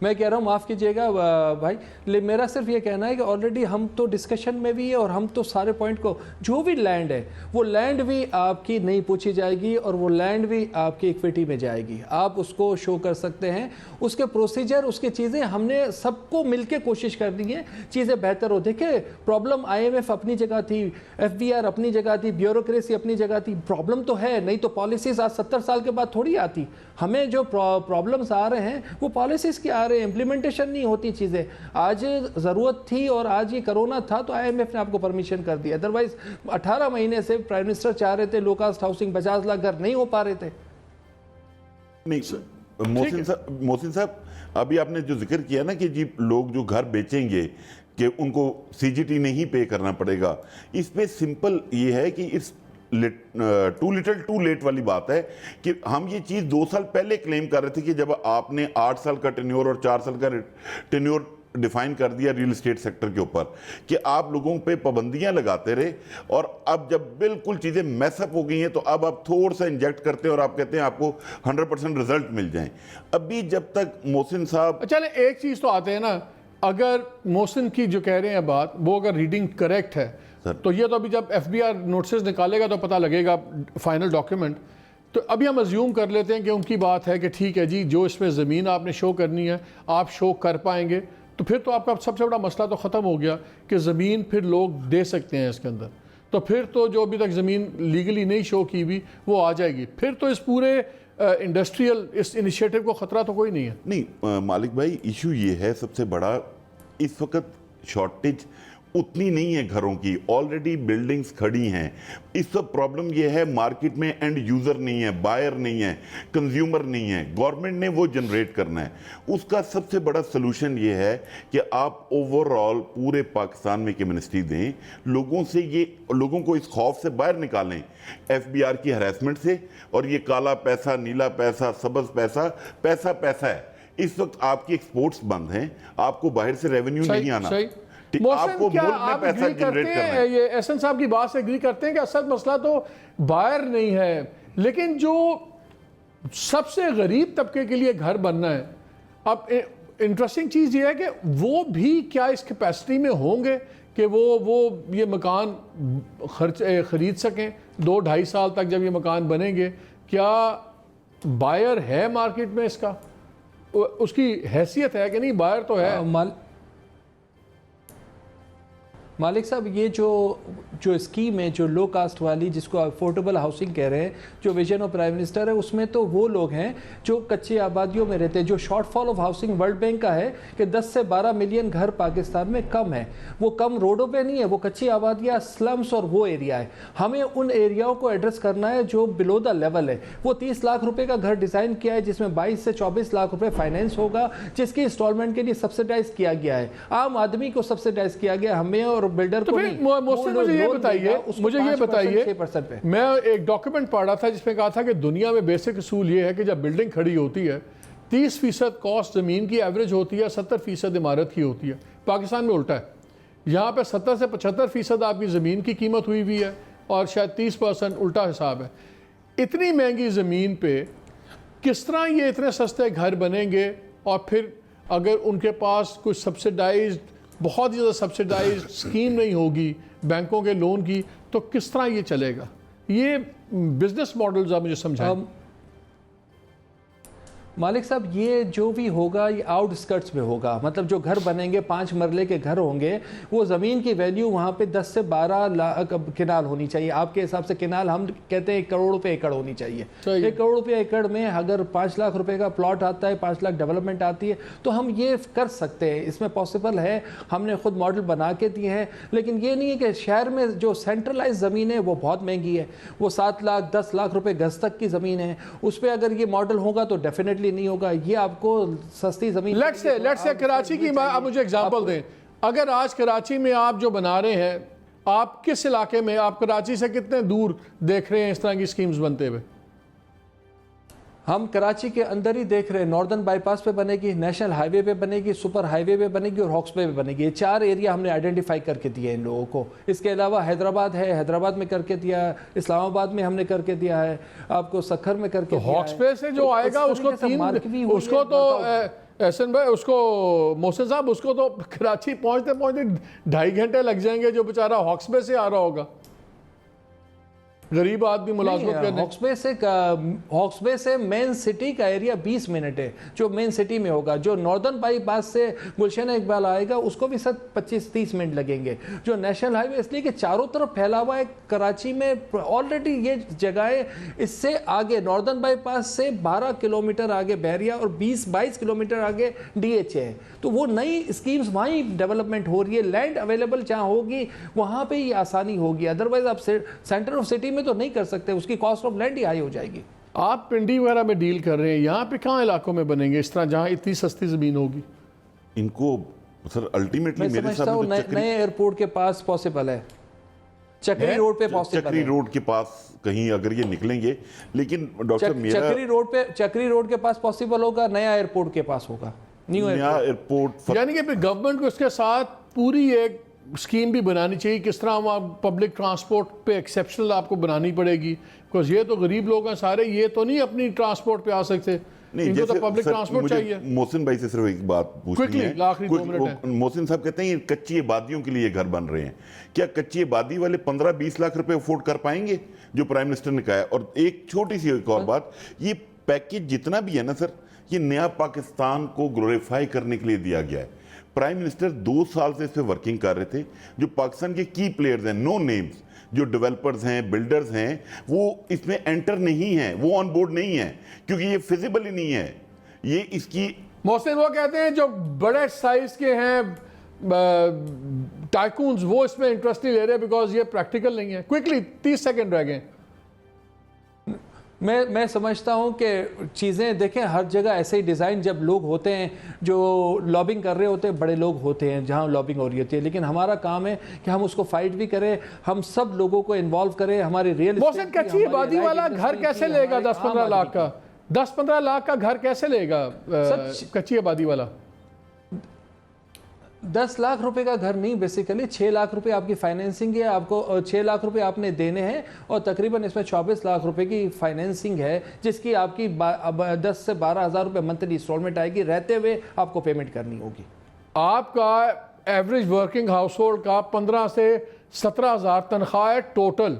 मैं कह रहा हूँ माफ़ कीजिएगा भाई, ले मेरा सिर्फ ये कहना है कि ऑलरेडी हम तो डिस्कशन में भी है और हम तो सारे पॉइंट को, जो भी लैंड है वो लैंड भी आपकी नहीं पूछी जाएगी और वो लैंड भी आपकी इक्विटी में जाएगी, आप उसको शो कर सकते हैं, उसके प्रोसीजर, उसकी चीज़ें हमने सबको मिलके कोशिश कर दी है चीज़ें बेहतर हो। देखिए प्रॉब्लम IMF अपनी जगह थी, FBR अपनी जगह थी, ब्यूरोक्रेसी अपनी जगह थी, प्रॉब्लम तो है, नहीं तो पॉलिसीज़ आज 70 साल के बाद थोड़ी आती। हमें जो प्रॉब्लम्स आ रहे हैं वो पॉलिसीज़ की आ रहे हैं, इम्प्लीमेंटेशन नहीं होती चीज़ें। आज ज़रूरत थी और आज ये कोरोना था तो IMF ने आपको परमिशन कर दिया, अदरवाइज 18 महीने से प्राइम मिनिस्टर चाह रहे थे लो कास्ट हाउसिंग 50 लाख घर नहीं हो पा रहे थे। नहीं मोहसिन साहब, अभी आपने जो जिक्र किया ना कि जी लोग जो घर बेचेंगे कि उनको CGT नहीं पे करना पड़ेगा, इस पे सिंपल ये है कि इस टू लिटिल टू लेट वाली बात है कि हम ये चीज़ 2 साल पहले क्लेम कर रहे थे कि जब आपने 8 साल का टेन्योर और 4 साल का टेन्योर डिफाइन कर दिया रियल एस्टेट सेक्टर के ऊपर कि आप लोगों पे पाबंदियां लगाते रहे, और अब जब बिल्कुल चीज़ें मैसअप हो गई हैं तो अब आप थोड़ा सा इंजेक्ट करते हैं और आप कहते हैं आपको 100% रिजल्ट मिल जाएं। अभी जब तक मोहसिन साहब, चले एक चीज़ तो आते हैं ना, अगर मोहसिन की जो कह रहे हैं बात वो अगर रीडिंग करेक्ट है तो ये तो अभी जब FBR नोटिस निकालेगा तो पता लगेगा फाइनल डॉक्यूमेंट। तो अभी हम अज्यूम कर लेते हैं कि उनकी बात है कि ठीक है जी, जो इसमें ज़मीन आपने शो करनी है आप शो कर पाएंगे, तो फिर तो आपका सबसे बड़ा मसला तो ख़त्म हो गया कि ज़मीन फिर लोग दे सकते हैं इसके अंदर। तो फिर तो जो अभी तक ज़मीन लीगली नहीं शो की हुई वो आ जाएगी, फिर तो इस पूरे इंडस्ट्रियल इस इनिशिएटिव को ख़तरा तो कोई नहीं है। नहीं मालिक भाई, इशू ये है सबसे बड़ा, इस वक्त शॉर्टेज उतनी नहीं है घरों की, ऑलरेडी बिल्डिंग्स खड़ी हैं। इस सब प्रॉब्लम ये है मार्केट में एंड यूज़र नहीं है, बायर नहीं है, कंज्यूमर नहीं है, गवर्नमेंट ने वो जनरेट करना है। उसका सबसे बड़ा सोल्यूशन ये है कि आप ओवरऑल पूरे पाकिस्तान में एक मिनिस्ट्री दें, लोगों से ये, लोगों को इस खौफ से बाहर निकालें FBR की हरासमेंट से, और ये काला पैसा, नीला पैसा, सब्ज़ पैसा, पैसा पैसा है। इस वक्त आपकी एक्सपोर्ट्स बंद हैं, आपको बाहर से रेवेन्यू नहीं आना, आपको क्या मुल्क में आप पैसा एग्री जनरेट करते करना हैं, है। ये एहसन साहब की बात से एग्री करते हैं कि असल मसला तो बायर नहीं है, लेकिन जो सबसे गरीब तबके के लिए घर बनना है। अब इंटरेस्टिंग चीज़ ये है कि वो भी क्या इस कैपेसिटी में होंगे कि वो ये मकान ख़रीद सकें 2-2.5 साल तक जब ये मकान बनेंगे। क्या बायर है मार्केट में, इसका उसकी हैसियत है कि नहीं? बायर तो है। मालिक साहब, ये जो स्कीम है, जो लो कास्ट वाली, जिसको अफोर्डेबल हाउसिंग कह रहे हैं, जो विजन ऑफ प्राइम मिनिस्टर है, उसमें तो वो लोग हैं जो कच्ची आबादियों में रहते हैं। जो shortfall of housing world bank का है कि 10 से 12 मिलियन घर पाकिस्तान में कम है, वो कम रोडों पे नहीं है, वो कच्ची आबादियाँ, स्लम्स और वो एरिया है। हमें उन एरियाओं को एड्रेस करना है जो बिलो द लेवल है। वो 30 लाख रुपये का घर डिज़ाइन किया है जिसमें 22 से 24 लाख रुपये फाइनेंस होगा, जिसकी इंस्टॉलमेंट के लिए सब्सिडाइज किया गया है, आम आदमी को सब्सिडाइज किया गया, हमें और बिल्डर तो को नहीं। मुझे ये बताइए, मैं एक डॉक्यूमेंट पढ़ रहा था जिसमें कहा था कि दुनिया में बेसिक असूल ये है कि जब बिल्डिंग खड़ी होती है 30% कॉस्ट ज़मीन की एवरेज होती है, 70% इमारत की होती है। पाकिस्तान में उल्टा है, यहाँ पे 70 से 75% आपकी ज़मीन की कीमत हुई हुई है और शायद 30% उल्टा हिसाब है। इतनी महंगी ज़मीन पे किस तरह ये इतने सस्ते घर बनेंगे? और फिर अगर उनके पास कुछ सब्सिडाइज, बहुत ज़्यादा सब्सिडाइज स्कीम नहीं होगी बैंकों के लोन की, तो किस तरह ये चलेगा? ये बिजनेस मॉडल्स आप मुझे समझाएं। मालिक साहब, ये जो भी होगा ये आउटस्कर्ट्स में होगा, मतलब जो घर बनेंगे 5 मरले के घर होंगे, वो ज़मीन की वैल्यू वहाँ पे 10 से 12 लाख किनाल होनी चाहिए। आपके हिसाब से किनाल हम कहते हैं 1 करोड़ रुपये एकड़ होनी चाहिए। 1 करोड़ रुपये एकड़ में अगर 5 लाख रुपए का प्लॉट आता है, 5 लाख डेवलपमेंट आती है, तो हम ये कर सकते हैं, इसमें पॉसिबल है। हमने खुद मॉडल बना के दिए हैं। लेकिन ये नहीं है कि शहर में जो सेंट्रलाइज ज़मीन है वो बहुत महंगी है, वो 7 लाख 10 लाख रुपये गज तक की ज़मीन है, उस पर अगर ये मॉडल होगा तो डेफिनेटली नहीं होगा। ये आपको सस्ती जमीन, लेट्स से कराची की आप मुझे एग्जांपल दें। अगर आज कराची में आप जो बना रहे हैं, आप किस इलाके में, आप कराची से कितने दूर देख रहे हैं इस तरह की स्कीम्स बनते हुए? हम कराची के अंदर ही देख रहे हैं। नॉर्दर्न बाईपास पे बनेगी, नेशनल हाईवे पे बनेगी, सुपर हाईवे पे बनेगी और हॉक्स पे बनेगी। ये 4 एरिया हमने आइडेंटिफाई करके दिए इन लोगों को। इसके अलावा हैदराबाद है, हैदराबाद में करके दिया, इस्लामाबाद में हमने करके दिया है, आपको सखर में करके दिया है। हॉक्स पे से जो आएगा उसको एहसन भाई, उसको मोहसिन साहब, उसको तो कराची पहुंचते पहुंचते 2.5 घंटे लग जाएंगे, जो बेचारा हॉक्स बे से आ रहा होगा, गरीब आदमी मुलाजमत करने। हॉक्सबे से मेन सिटी का एरिया 20 मिनट है, जो मेन सिटी में होगा। जो नॉर्दर्न बाईपास से गुलशन इकबाल आएगा उसको भी सर 25-30 मिनट लगेंगे। जो नेशनल हाईवे, इसलिए कि चारों तरफ फैला हुआ है कराची में ऑलरेडी ये जगहें। इससे आगे नॉर्दर्न बाईपास से 12 किलोमीटर आगे बहरिया और 20-22 किलोमीटर आगे DH है। तो वो नई स्कीम्स वहीं डेवलपमेंट हो रही है। लैंड अवेलेबल जहाँ होगी वहाँ पे ही आसानी होगी, अदरवाइज आप सेंटर ऑफ सिटी में तो नहीं कर सकते, उसकी cost of land he high हो जाएगी। आप पिंडी वगैरह में डील कर रहे हैं, यहाँ पे कहाँ इलाकों में बनेंगे इस तरह जहाँ इतनी सस्ती ज़मीन होगी? इनको सर अल्टीमेटली मैं समझता हूँ नए एयरपोर्ट के पास पॉसिबल है, चक्री रोड पे पॉसिबल है, चक्री रोड के पास कहीं अगर ये निकलेंगे। लेकिन डॉक्टर मेरा चक्री रोड के पास पॉसिबल होगा, नया एयरपोर्ट के पास होगा, न्यू एयरपोर्ट। यानी कि गवर्नमेंट को इसके साथ पूरी एक स्कीम भी बनानी चाहिए, किस तरह वहाँ पब्लिक ट्रांसपोर्ट पे एक्सेप्शनल आपको बनानी पड़ेगी, बिकॉज ये तो गरीब लोग हैं सारे, ये तो नहीं अपनी ट्रांसपोर्ट पे आ सकते, इनको तो पब्लिक ट्रांसपोर्ट चाहिए। मोहसिन भाई से सिर्फ एक बात पूछनी है। मोहसिन साहब कहते हैं कच्ची आबादियों के लिए घर बन रहे हैं, क्या कच्ची आबादी वाले 15-20 लाख रुपए अफोर्ड कर पाएंगे, जो प्राइम मिनिस्टर ने कहा है? और एक छोटी सी एक और बात, ये पैकेज जितना भी है ना सर, ये नया पाकिस्तान को ग्लोरीफाई करने के लिए दिया गया है। प्राइम मिनिस्टर 2 साल से इस पर वर्किंग कर रहे थे। जो पाकिस्तान के की प्लेयर्स हैं, नो नेम्स, जो डेवलपर्स हैं, बिल्डर्स हैं, वो इसमें एंटर नहीं है, वो ऑन बोर्ड नहीं है, क्योंकि ये फिजिबल ही नहीं है। ये इसकी मोहसिन वो कहते हैं जो बड़े साइज के हैं टाइकून्स, वो इसमें इंटरेस्ट नहीं ले रहे बिकॉज ये प्रैक्टिकल नहीं है। क्विकली 30 सेकंड रह गए। मैं समझता हूं कि चीज़ें देखें, हर जगह ऐसे ही डिज़ाइन, जब लोग होते हैं जो लॉबिंग कर रहे होते हैं, बड़े लोग होते हैं जहां लॉबिंग हो रही होती है, लेकिन हमारा काम है कि हम उसको फाइट भी करें, हम सब लोगों को इन्वॉल्व करें। हमारी रियल एस्टेट कच्ची आबादी वाला घर कैसे लेगा 10-15 लाख का? 10-15 लाख का घर कैसे लेगा कच्ची आबादी वाला? 10 लाख रुपए का घर नहीं, बेसिकली 6 लाख रुपए आपकी फाइनेंसिंग है, आपको 6 लाख रुपए आपने देने हैं और तकरीबन इसमें 24 लाख रुपए की फाइनेंसिंग है, जिसकी आपकी 10 से 12 हज़ार रुपये मंथली इंस्टॉलमेंट आएगी, रहते हुए आपको पेमेंट करनी होगी। आपका एवरेज वर्किंग हाउस होल्ड का 15 से 17 हज़ार तनख्वाह है टोटल,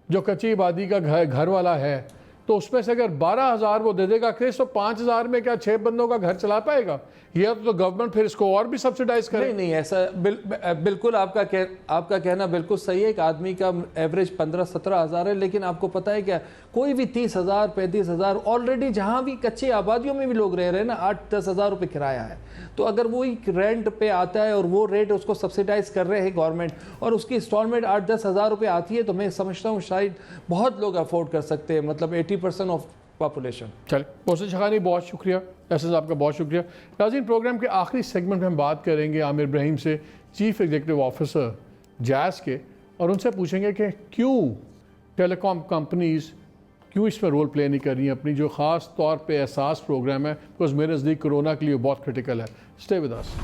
जो कच्ची आबादी का घर वाला है, तो उसमें से अगर 12 हज़ार वो दे देगा क्रिस, तो 5 हज़ार में क्या 6 बंदों का घर चला पाएगा? यह तो गवर्नमेंट फिर इसको और भी सब्सिडाइज करे। नहीं, ऐसा बिल्कुल आपका कहना बिल्कुल सही है कि आदमी का एवरेज 15-17 हज़ार है, लेकिन आपको पता है क्या, कोई भी 30 हज़ार 35 हज़ार ऑलरेडी जहाँ भी कच्ची आबादियों में भी लोग रह रहे हैं ना, 8-10 हज़ार रुपये किराया है। तो अगर वो रेंट पे आता है और वो रेट उसको सब्सिडाइज कर रहे हैं गवर्नमेंट, और उसकी इंस्टॉलमेंट 8-10 हज़ार रुपये आती है, तो मैं समझता हूँ शायद बहुत लोग अफोर्ड कर सकते हैं, मतलब 80% ऑफ पॉपुलेशन। चले मोहसिन शहानी, बहुत शुक्रिया, ऐसे आपका बहुत शुक्रिया। नाज़रीन, प्रोग्राम के आखिरी सेगमेंट में हम बात करेंगे आमिर इब्राहिम से, चीफ एग्जीक्यूटिव ऑफिसर जैज़ के, और उनसे पूछेंगे कि क्यों टेलीकॉम कंपनीज़ क्यों इसमें रोल प्ले नहीं कर रही हैं अपनी, जो ख़ास तौर पे एहसास प्रोग्राम है, बिकॉज मेरे नज़दीक कोरोना के लिए बहुत क्रिटिकल है। स्टे विद अस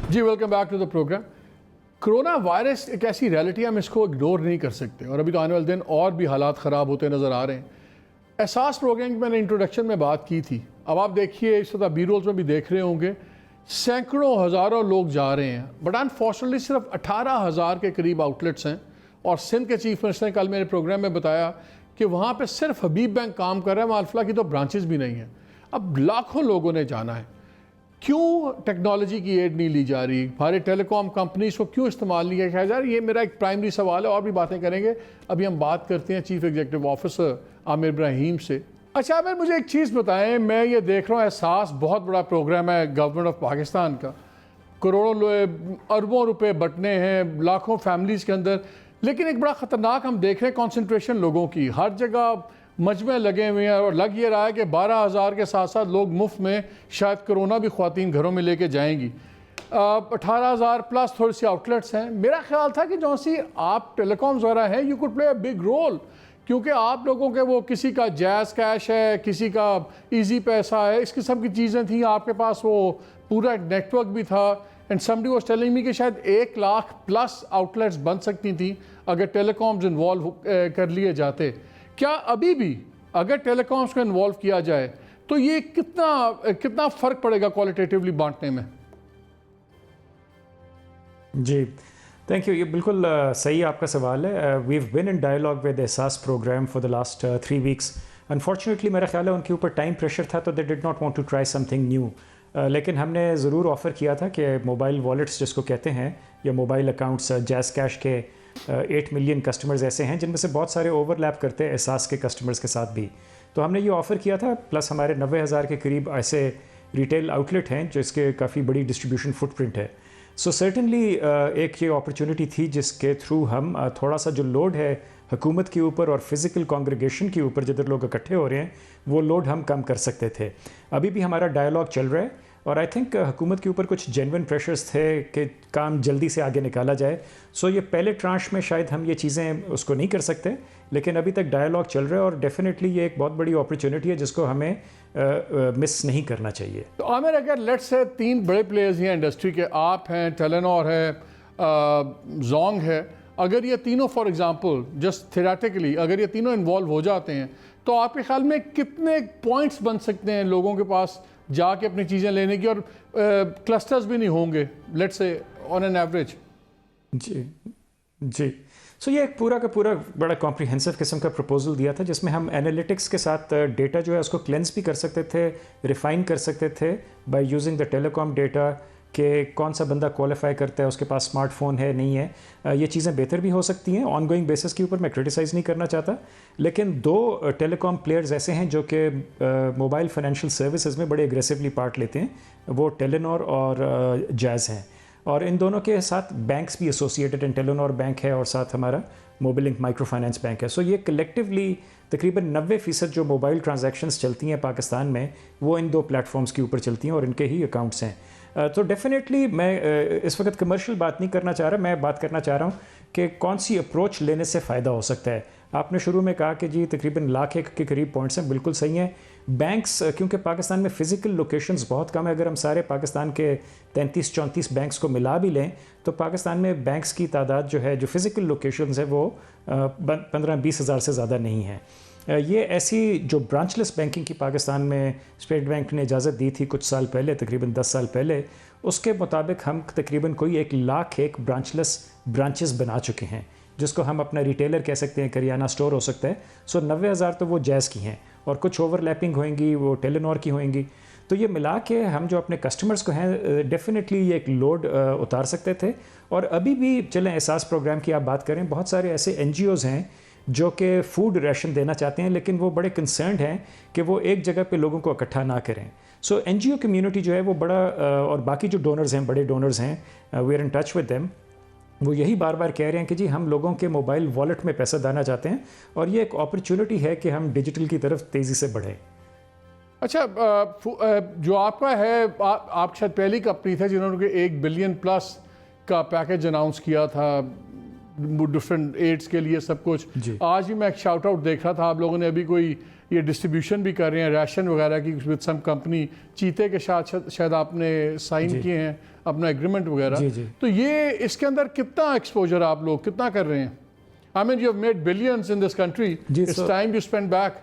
जी, welcome back to the programme. Corona virus एक ऐसी रियलिटी है, हम इसको इग्नोर नहीं कर सकते, और अभी तो आने वाले दिन और भी हालात ख़राब होते नज़र आ रहे हैं। एहसास प्रोग्राम की मैंने इंट्रोडक्शन में बात की थी, अब आप देखिए इस वक्त बी रोल्स में भी देख रहे होंगे, सैकड़ों हज़ारों लोग जा रहे हैं, बट अनफॉर्चुनेटली सिर्फ 18,000 के करीब आउटलेट्स हैं। और सिंध के चीफ मिनिस्टर ने कल मेरे प्रोग्राम में बताया कि वहाँ पे सिर्फ हबीब बैंक काम कर रहा है, मालफला की तो ब्रांचेस भी नहीं हैं। अब लाखों लोगों ने जाना है, क्यों टेक्नोलॉजी की एड नहीं ली जा रही, हमारे टेलीकॉम कंपनीज को क्यों इस्तेमाल नहीं किया जा रहा है? ये मेरा एक प्राइमरी सवाल है, और भी बातें करेंगे। अभी हम बात करते हैं chief executive officer Aamir Ibrahim से। अच्छा आमिर, मुझे एक चीज़ बताएं, मैं ये देख रहा हूँ एहसास बहुत बड़ा प्रोग्राम है गवर्नमेंट ऑफ पाकिस्तान का, करोड़ों अरबों रुपए बटने हैं लाखों फैमिलीज़ के अंदर, लेकिन एक बड़ा ख़तरनाक हम देख रहे हैं कॉन्सेंट्रेशन लोगों की, हर जगह मजमे लगे हुए हैं, और लग ये रहा है कि 12,000 के साथ साथ लोग मुफ्त में शायद कोरोना भी ख़वातीन घरों में लेके जाएंगी। 18,000 प्लस थोड़ी सी आउटलेट्स हैं। मेरा ख्याल था कि जो सी आप टेलीकॉम्स वगैरह हैं, you could play a big role, क्योंकि आप लोगों के वो किसी का जैज़ कैश है, किसी का ईजी पैसा है, इस किस्म की चीज़ें थी, आपके पास वो पूरा नेटवर्क भी था। And somebody was telling me कि शायद 1 लाख प्लस आउटलेट्स बन सकती थी अगर टेलीकॉम्स इन्वॉल्व कर लिए जाते। क्या अभी भी अगर टेलीकॉम्स को इन्वॉल्व किया जाए तो ये कितना फ़र्क पड़ेगा क्वालिटेटिवली बांटने में? जी थैंक यू, ये बिल्कुल सही आपका सवाल है। We have been in dialogue with Ehsaas program for the last 3 weeks. Unfortunately मेरा ख्याल है उनके ऊपर टाइम प्रेशर था, तो they did not want to try something new. लेकिन हमने ज़रूर ऑफ़र किया था कि मोबाइल वॉलेट्स जिसको कहते हैं या मोबाइल अकाउंट्स, जैज़ कैश के 8 मिलियन कस्टमर्स ऐसे हैं जिनमें से बहुत सारे ओवरलैप करते हैं एहसास के कस्टमर्स के साथ भी। तो हमने ये ऑफ़र किया था, प्लस हमारे 90,000 के करीब ऐसे रिटेल आउटलेट हैं जिसके काफ़ी बड़ी डिस्ट्रीब्यूशन फुटप्रिंट है। सो सर्टनली एक ये अपॉर्चुनिटी थी जिसके थ्रू हम थोड़ा सा जो लोड है हुकूमत के ऊपर और फिज़िकल कॉन्ग्रीगेशन के ऊपर जिधर लोग इकट्ठे हो रहे हैं वो लोड हम कम कर सकते थे। अभी भी हमारा डायलॉग चल रहा है और आई थिंक हुकूमत के ऊपर कुछ जेन्युइन प्रेशर्स थे कि काम जल्दी से आगे निकाला जाए। सो ये पहले ट्रांश में शायद हम ये चीज़ें उसको नहीं कर सकते, लेकिन अभी तक डायलॉग चल रहा है और डेफिनेटली ये एक बहुत बड़ी अपॉर्चुनिटी है जिसको हमें मिस नहीं करना चाहिए। तो आमिर, अगर लेट्स से 3 बड़े प्लेयर्स हैं इंडस्ट्री के, आप हैं, टेलेनॉर है, जोंग है, अगर ये तीनों फॉर एग्जांपल जस्ट थ्योरेटिकली अगर ये तीनों इन्वॉल्व हो जाते हैं तो आपके ख्याल में कितने पॉइंट्स बन सकते हैं लोगों के पास जाके अपनी चीज़ें लेने की, और क्लस्टर्स भी नहीं होंगे let's say on an average? जी सो ये एक पूरा का पूरा बड़ा कॉम्प्रिहेंसिव किस्म का प्रपोजल दिया था जिसमें हम एनालिटिक्स के साथ डेटा जो है उसको क्लेंस भी कर सकते थे, रिफाइन कर सकते थे by using the telecom data कि कौन सा बंदा क्वालिफाई करता है, उसके पास स्मार्टफोन है नहीं है। ये चीज़ें बेहतर भी हो सकती हैं ऑनगोइंग बेसिस के ऊपर, मैं क्रिटिसाइज़ नहीं करना चाहता। लेकिन 2 टेलीकॉम प्लेयर्स ऐसे हैं जो कि मोबाइल फाइनेंशियल सर्विसेज में बड़े एग्रेसिवली पार्ट लेते हैं, वो टेलेनॉर और जैज़ हैं। और इन दोनों के साथ बैंक्स भी एसोसिएटेड हैं, टेलेनॉर बैंक है और साथ हमारा मोबिलिंक माइक्रो फाइनेंस बैंक है। सो ये कलेक्टिवली तकरीबन 90% जो मोबाइल ट्रांजैक्शंस चलती हैं पाकिस्तान में वो इन 2 प्लेटफॉर्म्स के ऊपर चलती हैं और इनके ही अकाउंट्स हैं। तो डेफिनेटली मैं इस वक्त कमर्शियल बात नहीं करना चाह रहा, मैं बात करना चाह रहा हूँ कि कौन सी अप्रोच लेने से फ़ायदा हो सकता है। आपने शुरू में कहा कि जी तकरीबन 1,00,000 के करीब पॉइंट्स हैं, बिल्कुल सही हैं। बैंक्स क्योंकि पाकिस्तान में फ़िज़िकल लोकेशंस बहुत कम है, अगर हम सारे पाकिस्तान के 33-34 बैंक्स को मिला भी लें तो पाकिस्तान में बैंक्स की तादाद जो है, जो फ़िज़िकल लोकेशंस है वो 15-20 हज़ार से ज़्यादा नहीं है। ये ऐसी जो ब्रांचलेस बैंकिंग की पाकिस्तान में स्टेट बैंक ने इजाज़त दी थी कुछ साल पहले, तकरीबन 10 साल पहले, उसके मुताबिक हम तकरीबन कोई 1,00,001 ब्रांचलेस ब्रांचेस बना चुके हैं जिसको हम अपना रिटेलर कह सकते हैं, करियाना स्टोर हो सकता है। सो 90,000 तो वो जैज़ की हैं और कुछ ओवरलैपिंग होंगी, वो टेलेनॉर की होंगी। तो ये मिला के हम जो अपने कस्टमर्स को हैं डेफिनेटली ये एक लोड उतार सकते थे। और अभी भी चलें एहसास प्रोग्राम की आप बात करें, बहुत सारे ऐसे NGOs हैं जो कि फ़ूड राशन देना चाहते हैं लेकिन वो बड़े कंसर्न्ड हैं कि वो एक जगह पे लोगों को इकट्ठा ना करें। सो NGO कम्युनिटी जो है वो बड़ा और बाकी जो डोनर्स हैं, बड़े डोनर्स हैं, we are in touch with them, वो यही बार बार कह रहे हैं कि जी हम लोगों के मोबाइल वॉलेट में पैसा डालना चाहते हैं और ये एक अपॉर्चुनिटी है कि हम डिजिटल की तरफ तेज़ी से बढ़ें। अच्छा, जो आपका है, आप शायद पहली कंपनी थे जिन्होंने 1 बिलियन प्लस का पैकेज अनाउंस किया था डिफरेंट एड्स के लिए सब कुछ। आज ही मैं एक शाउट आउट देख रहा था, आप लोगों ने अभी कोई ये डिस्ट्रीब्यूशन भी कर रहे हैं राशन वगैरह की विद सम कंपनी, चीते के साथ शायद आपने साइन किए हैं अपना एग्रीमेंट वगैरह। तो ये इसके अंदर कितना एक्सपोजर आप लोग कितना कर रहे हैं? I mean you have made billions in this country, it's time you spend back.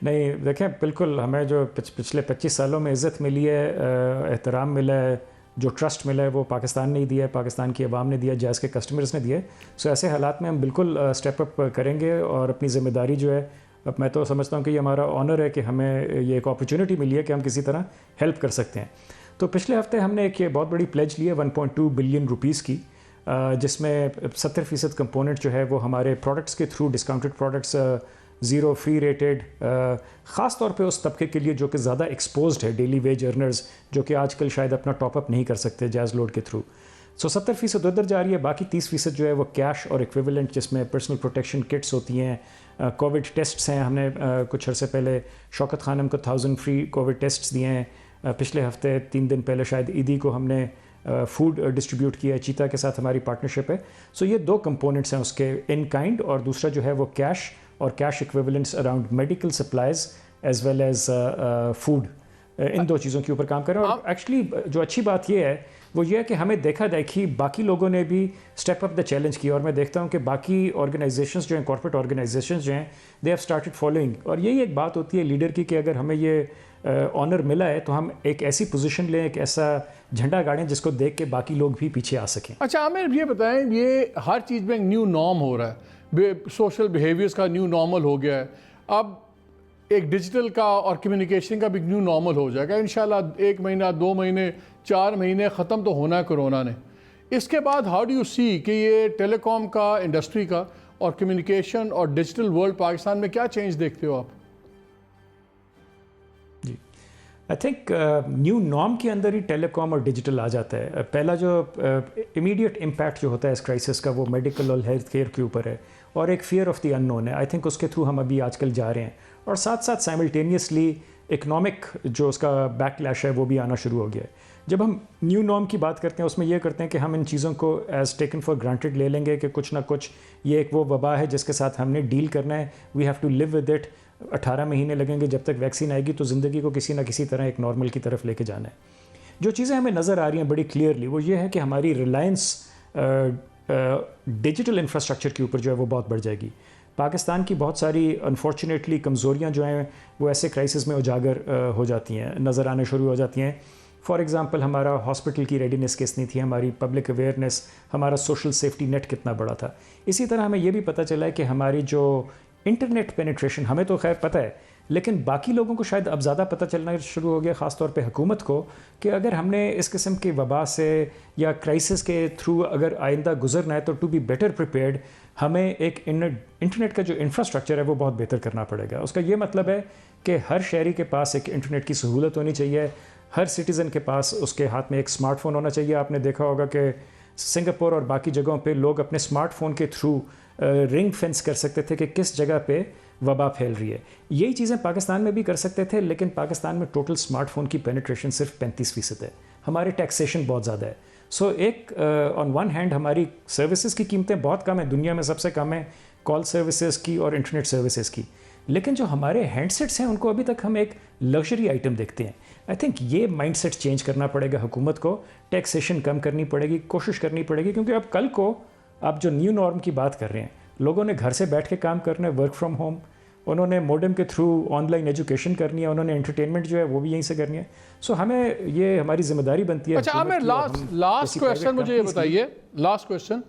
नहीं देखें, बिल्कुल हमें जो पिछले 25 सालों में इज़्ज़त मिली है, एहतराम मिला है, जो ट्रस्ट मिला है वो पाकिस्तान ने ही दिया है, पाकिस्तान की आवाम ने दिया, जैज़ के कस्टमर्स ने दिया है। सो ऐसे हालात में हम बिल्कुल स्टेप अप करेंगे और अपनी ज़िम्मेदारी जो है, अब मैं तो समझता हूँ कि ये हमारा ऑनर है कि हमें ये एक अपॉर्चुनिटी मिली है कि हम किसी तरह हेल्प कर सकते हैं। तो पिछले हफ्ते हमने एक ये बहुत बड़ी प्लेज ली है 1.2 बिलियन रुपीज़ की, जिसमें 70% कंपोनेंट जो है वो हमारे प्रोडक्ट्स के through, discounted products, zero free rated, ख़ास तौर पे उस तबके के लिए जो कि ज़्यादा एक्सपोज्ड है, डेली वेज अर्नर्स, जो कि आजकल शायद अपना टॉपअप नहीं कर सकते जैज़ लोड के थ्रू। सो 70% उधर जा रही है, बाकी 30% जो है वो कैश और इक्विवेलेंट, जिसमें पर्सनल प्रोटेक्शन किट्स होती हैं, कोविड टेस्ट्स हैं। हमने कुछ अर्से पहले शौकत खानम को 1000 फ्री कोविड टेस्ट्स दिए हैं। पिछले हफ्ते 3 दिन पहले शायद ईदी को हमने फूड डिस्ट्रीब्यूट किया है, चीता के साथ हमारी पार्टनरशिप है। सो ये 2 कंपोनेंट्स हैं उसके, इन काइंड, और दूसरा जो है वो कैश और cash equivalents around medical supplies as well as food, इन 2 चीज़ों के ऊपर काम कर रहे हैं। और एक्चुअली जो अच्छी बात ये है वो ये है कि हमें देखा देखी बाकी लोगों ने भी स्टेप अप द चैलेंज किया, और मैं देखता हूँ कि बाकी ऑर्गेनाइजेशंस जो हैं, कॉर्पोरेट ऑर्गेनाइजेशंस जो हैं, दे हैव स्टार्टेड फॉलोइंग। और यही एक बात होती है लीडर की कि अगर हमें ये ऑनर मिला है तो हम एक ऐसी पोजीशन लें, एक ऐसा झंडा गाड़ें जिसको देख के बाकी लोग भी पीछे आ सकें। अच्छा आमिर, ये बताएं, ये हर चीज़ में एक न्यू नॉर्म हो रहा है, सोशल बिहेवियर्स का न्यू नॉर्मल हो गया है, अब एक डिजिटल का और कम्युनिकेशन का भी न्यू नॉर्मल हो जाएगा इंशाल्लाह। 1 महीना, 2 महीने, 4 महीने ख़त्म तो होना है कोरोना ने। इसके बाद हाउ डू यू सी कि ये टेलीकॉम का, इंडस्ट्री का और कम्युनिकेशन और डिजिटल वर्ल्ड पाकिस्तान में क्या चेंज देखते हो आप? आई थिंक न्यू नॉर्म के अंदर ही टेलीकॉम और डिजिटल आ जाता है। पहला जो इमीडिएट इम्पैक्ट जो होता है इस क्राइसिस का वो मेडिकल और हेल्थ केयर के ऊपर है, और एक फियर ऑफ द अननोन है। आई थिंक उसके थ्रू हम अभी आजकल जा रहे हैं, और साथ साथ साइमल्टेनियसली इकोनॉमिक जो उसका बैकलैश है वो भी आना शुरू हो गया है। जब हम न्यू नॉर्म की बात करते हैं उसमें यह करते हैं कि हम इन चीज़ों को एज टेकन फॉर ग्रांटेड ले लेंगे कि कुछ ना कुछ ये एक वो वबा है जिसके साथ हमने डील करना है, we have to live with it. 18 महीने लगेंगे जब तक वैक्सीन आएगी, तो ज़िंदगी को किसी ना किसी तरह एक नॉर्मल की तरफ लेके जाना है। जो चीज़ें हमें नज़र आ रही हैं बड़ी क्लियरली वो ये है कि हमारी रिलायंस डिजिटल इंफ्रास्ट्रक्चर के ऊपर जो है वो बहुत बढ़ जाएगी। पाकिस्तान की बहुत सारी अनफॉर्चुनेटली कमज़ोरियाँ जो हैं वो ऐसे क्राइसिस में उजागर हो जाती हैं, नज़र आने शुरू हो जाती हैं। फॉर एग्ज़ाम्पल हमारा हॉस्पिटल की रेडीनेस कितनी थी, हमारी पब्लिक अवेयरनेस, हमारा सोशल सेफ्टी नेट कितना बड़ा था। इसी तरह हमें ये भी पता चला है कि हमारी जो इंटरनेट पेनिट्रेशन, हमें तो खैर पता है लेकिन बाकी लोगों को शायद अब ज़्यादा पता चलना शुरू हो गया, ख़ासतौर पे हुकूमत को, कि अगर हमने इस किस्म की वबा से या क्राइसिस के थ्रू अगर आइंदा गुजरना है तो टू बी बेटर प्रिपेयर्ड हमें एक इंटरनेट का जो इंफ्रास्ट्रक्चर है वो बहुत बेहतर करना पड़ेगा। उसका ये मतलब है कि हर शहरी के पास एक इंटरनेट की सहूलत होनी चाहिए, हर सिटीज़न के पास उसके हाथ में एक स्मार्टफोन होना चाहिए। आपने देखा होगा कि सिंगापुर और बाकी जगहों पे लोग अपने स्मार्टफोन के थ्रू रिंग फेंस कर सकते थे कि किस जगह पे वबा फैल रही है। यही चीज़ें पाकिस्तान में भी कर सकते थे, लेकिन पाकिस्तान में टोटल स्मार्टफोन की पेनिट्रेशन सिर्फ 35% है। हमारे टैक्सेशन बहुत ज़्यादा है। सो एक ऑन वन हैंड हमारी सर्विसेज की कीमतें बहुत कम है, दुनिया में सबसे कम है कॉल सर्विसेज की और इंटरनेट सर्विसेज की, लेकिन जो हमारे हैंडसेट्स हैं उनको अभी तक हम एक लग्जरी आइटम देखते हैं। आई थिंक ये माइंडसेट चेंज करना पड़ेगा हुकूमत को, टैक्सेशन कम करनी पड़ेगी, कोशिश करनी पड़ेगी, क्योंकि अब कल को आप जो न्यू नॉर्म की बात कर रहे हैं, लोगों ने घर से बैठ के काम करना है, वर्क फ्रॉम होम, उन्होंने मॉडेम के थ्रू ऑनलाइन एजुकेशन करनी है, उन्होंने एंटरटेनमेंट जो है वो भी यहीं से करनी है। सो हमें ये हमारी जिम्मेदारी बनती है। अच्छा आमिर, लास्ट क्वेश्चन मुझे ये बताइए, लास्ट क्वेश्चन,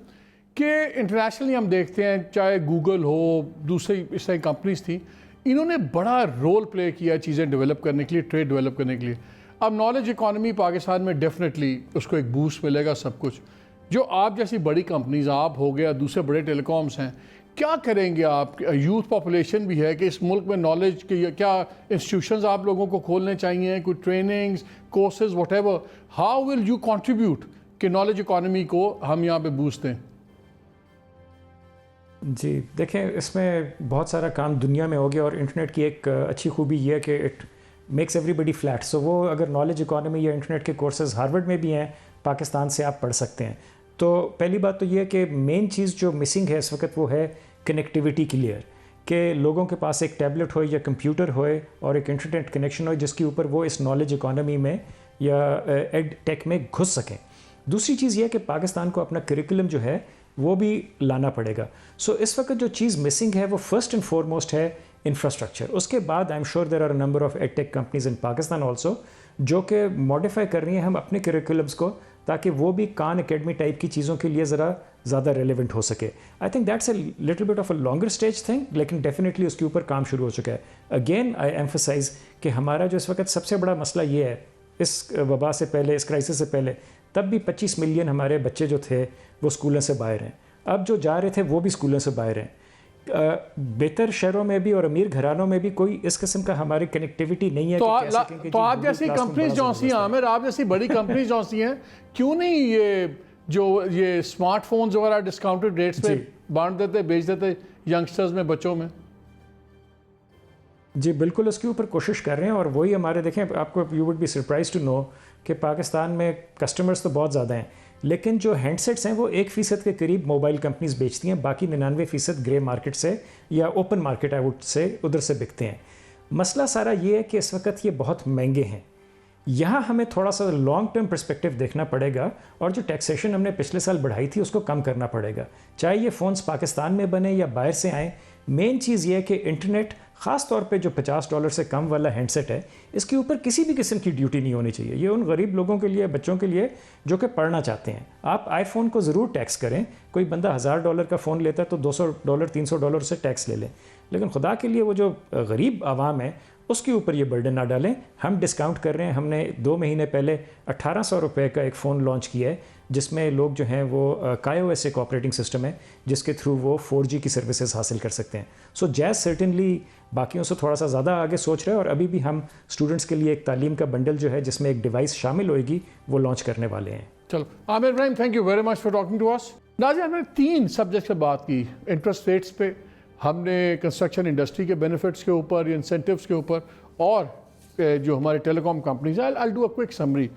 कि इंटरनेशनली हम देखते हैं चाहे गूगल हो, दूसरी इस तरह कंपनीज थी, इन्होंने बड़ा रोल प्ले किया चीज़ें डेवलप करने के लिए, ट्रेड डेवलप करने के लिए। अब नॉलेज इकॉनमी पाकिस्तान में डेफिनेटली उसको एक बूस्ट मिलेगा सब कुछ। जो आप जैसी बड़ी कंपनीज, आप हो गया, दूसरे बड़े टेलीकॉम्स हैं, क्या करेंगे आप? यूथ पॉपुलेशन भी है कि इस मुल्क में नॉलेज के क्या इंस्टीट्यूशंस आप लोगों को खोलने चाहिए, कोई trainings, courses, whatever. How will you contribute कि नॉलेज इकॉनमी को हम यहाँ पे बूस्ट दें? जी देखें, इसमें बहुत सारा काम दुनिया में हो गया, और इंटरनेट की एक अच्छी खूबी ये है कि इट मेक्स एवरीबडी फ्लैट। सो वो अगर नॉलेज इकॉनमी या इंटरनेट के कोर्सेज हार्वर्ड में भी हैं, पाकिस्तान से आप पढ़ सकते हैं। तो पहली बात तो ये है कि मेन चीज़ जो मिसिंग है इस वक्त वो है कनेक्टिविटी क्लियर, कि लोगों के पास एक टैबलेट हो या कंप्यूटर हो और एक इंटरनेट कनेक्शन हो जिसके ऊपर वो इस नॉलेज इकॉनमी में या एड टेक में घुस सकें। दूसरी चीज़ ये है कि पाकिस्तान को अपना करिकुलम जो है वो भी लाना पड़ेगा। सो इस वक्त जो चीज़ मिसिंग है वो फर्स्ट एंड फॉरमोस्ट है इंफ्रास्ट्रक्चर। उसके बाद I am sure there are a number of ad tech companies in Pakistan also जो कि मॉडिफाई कर रही हैं हम अपने करिकुलम्स को, ताकि वो भी कान एकेडमी टाइप की चीज़ों के लिए ज़रा ज़्यादा रेलिवेंट हो सके। I think that's a little bit of a longer stage thing, लेकिन डेफिनेटली उसके ऊपर काम शुरू हो चुका है। अगेन आई एम्फसाइज कि हमारा जो इस वक्त सबसे बड़ा मसला ये है, इस वबा से पहले, इस क्राइसिस से पहले, तब भी 25 मिलियन हमारे बच्चे जो थे वो स्कूलों से बाहर हैं। अब जो जा रहे थे वो भी स्कूलों से बाहर हैं। बेहतर शहरों में भी और अमीर घरानों में भी कोई इस किस्म का हमारी कनेक्टिविटी नहीं है। तो आप जैसी कंपनीज जो सी हैं आमिर, आप जैसी बड़ी कंपनीज जो सी हैं, क्यों नहीं ये स्मार्टफोन्स वगैरह डिस्काउंटेड रेट्स पे बांट देते, बेच देते यंगस्टर्स में, बच्चों में? जी बिल्कुल, उसके ऊपर कोशिश कर रहे हैं। और वही हमारे, देखें आपको, you would be surprise to know कि पाकिस्तान में कस्टमर्स तो बहुत ज़्यादा हैं, लेकिन जो हैंडसेट्स हैं वो 1% के करीब मोबाइल कंपनीज बेचती हैं, बाकी 99% ग्रे मार्केट से या open market I would say उधर से बिकते हैं। मसला सारा ये है कि इस वक्त ये बहुत महंगे हैं। यहाँ हमें थोड़ा सा लॉन्ग टर्म पर्सपेक्टिव देखना पड़ेगा और जो टैक्सेशन हमने पिछले साल बढ़ाई थी उसको कम करना पड़ेगा, चाहे ये फ़ोन्स पाकिस्तान में बने या बाहर से आए। मेन चीज़ ये है कि इंटरनेट ख़ास तौर पे जो $50 से कम वाला हैंडसेट है, इसके ऊपर किसी भी किस्म की ड्यूटी नहीं होनी चाहिए। ये उन गरीब लोगों के लिए, बच्चों के लिए जो कि पढ़ना चाहते हैं। आप आईफोन को ज़रूर टैक्स करें, कोई बंदा $1000 का फ़ोन लेता है तो $200 $300 से टैक्स ले लें, लेकिन खुदा के लिए वो जो गरीब आवाम है उसके ऊपर ये बर्डन ना डालें। हम डिस्काउंट कर रहे हैं। हमने 2 महीने पहले $1800 का एक फ़ोन लॉन्च किया है जिसमें लोग जो हैं वो KaiOS एक ऑपरेटिंग सिस्टम है जिसके थ्रू वो 4G की सर्विसेज हासिल कर सकते हैं। सो जैज़ सर्टेनली बाकियों से थोड़ा सा ज़्यादा आगे सोच रहे हैं और अभी भी हम स्टूडेंट्स के लिए एक तालीम का बंडल जो है जिसमें एक डिवाइस शामिल होएगी वो लॉन्च करने वाले हैं। चलो Aamir Ibrahim, thank you very much for talking to us. नाज़रीन, हमने 3 सब्जेक्ट्स पे बात की, इंटरेस्ट रेट्स पे, हमने कंस्ट्रक्शन इंडस्ट्री के बेनिफिट्स के ऊपर, इंसेंटिव्स के ऊपर, और जो हमारे टेलीकॉम कंपनीज हैं। I do a quick summary.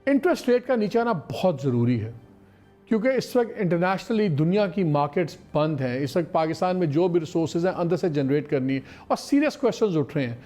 Interest rate का नीचे आना बहुत ज़रूरी है क्योंकि इस वक्त इंटरनेशनली दुनिया की मार्केट्स बंद हैं। इस वक्त पाकिस्तान में जो भी रिसोर्सेज हैं अंदर से जनरेट करनी है और सीरियस क्वेश्चंस उठ रहे हैं।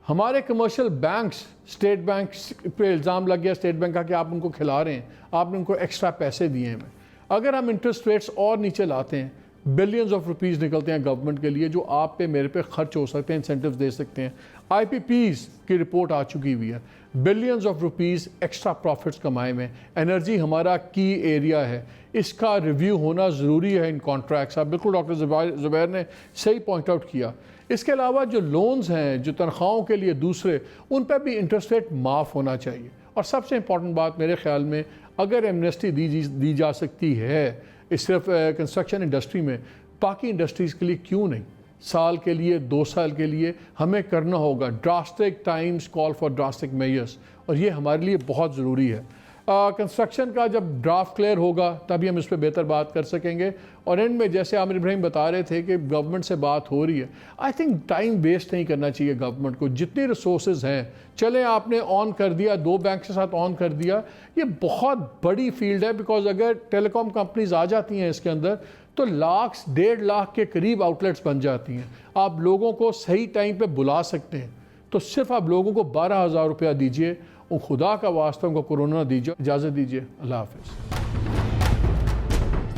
हमारे कमर्शियल बैंक्स, स्टेट बैंक पे इल्ज़ाम लग गया स्टेट बैंक का कि आप उनको खिला रहे हैं, आपने उनको एक्स्ट्रा पैसे दिए हैं। अगर हम इंटरेस्ट रेट्स और नीचे लाते हैं, बिलियंस ऑफ रुपीज़ निकलते हैं गवर्नमेंट के लिए जो आप पे मेरे पे खर्च हो सकते हैं, इंसेंटिव्स दे सकते हैं। IPPs की रिपोर्ट आ चुकी हुई है, billions of rupees extra profits कमाए में। एनर्जी हमारा की एरिया है, इसका रिव्यू होना ज़रूरी है इन कॉन्ट्रैक्ट्स। आप बिल्कुल डॉक्टर ज़ुबैर ने सही पॉइंट आउट किया। इसके अलावा जो लोन्स हैं, जो तनख्वाहों के लिए दूसरे, उन पर भी इंटरेस्ट रेट माफ़ होना चाहिए। और सबसे इंपॉर्टेंट बात मेरे ख्याल में, अगर एमनेस्टी दी जा सकती है इस सिर्फ कंस्ट्रक्शन इंडस्ट्री में, बाकी इंडस्ट्रीज़ के लिए क्यों नहीं? साल के लिए, 2 साल के लिए हमें करना होगा। Drastic times call for drastic measures, और ये हमारे लिए बहुत ज़रूरी है। कंस्ट्रक्शन का जब ड्राफ्ट क्लियर होगा तभी हम इस पर बेहतर बात कर सकेंगे। और एंड में जैसे आमिर इब्राहिम बता रहे थे कि गवर्नमेंट से बात हो रही है, आई थिंक टाइम वेस्ट नहीं करना चाहिए गवर्नमेंट को। जितने रिसोर्सेज हैं, चले आपने ऑन कर दिया, 2 बैंक के साथ ऑन कर दिया, ये बहुत बड़ी फील्ड है। बिकॉज अगर टेलीकॉम कंपनीज आ जाती हैं इसके अंदर तो 1.5 लाख के करीब आउटलेट्स बन जाती हैं। आप लोगों को सही टाइम पे बुला सकते हैं। तो सिर्फ आप लोगों को 12,000 रुपया दीजिए और खुदा का वास्ता उनको कोरोना दीजिए। इजाज़त दीजिए, अल्लाह हाफ़िज़।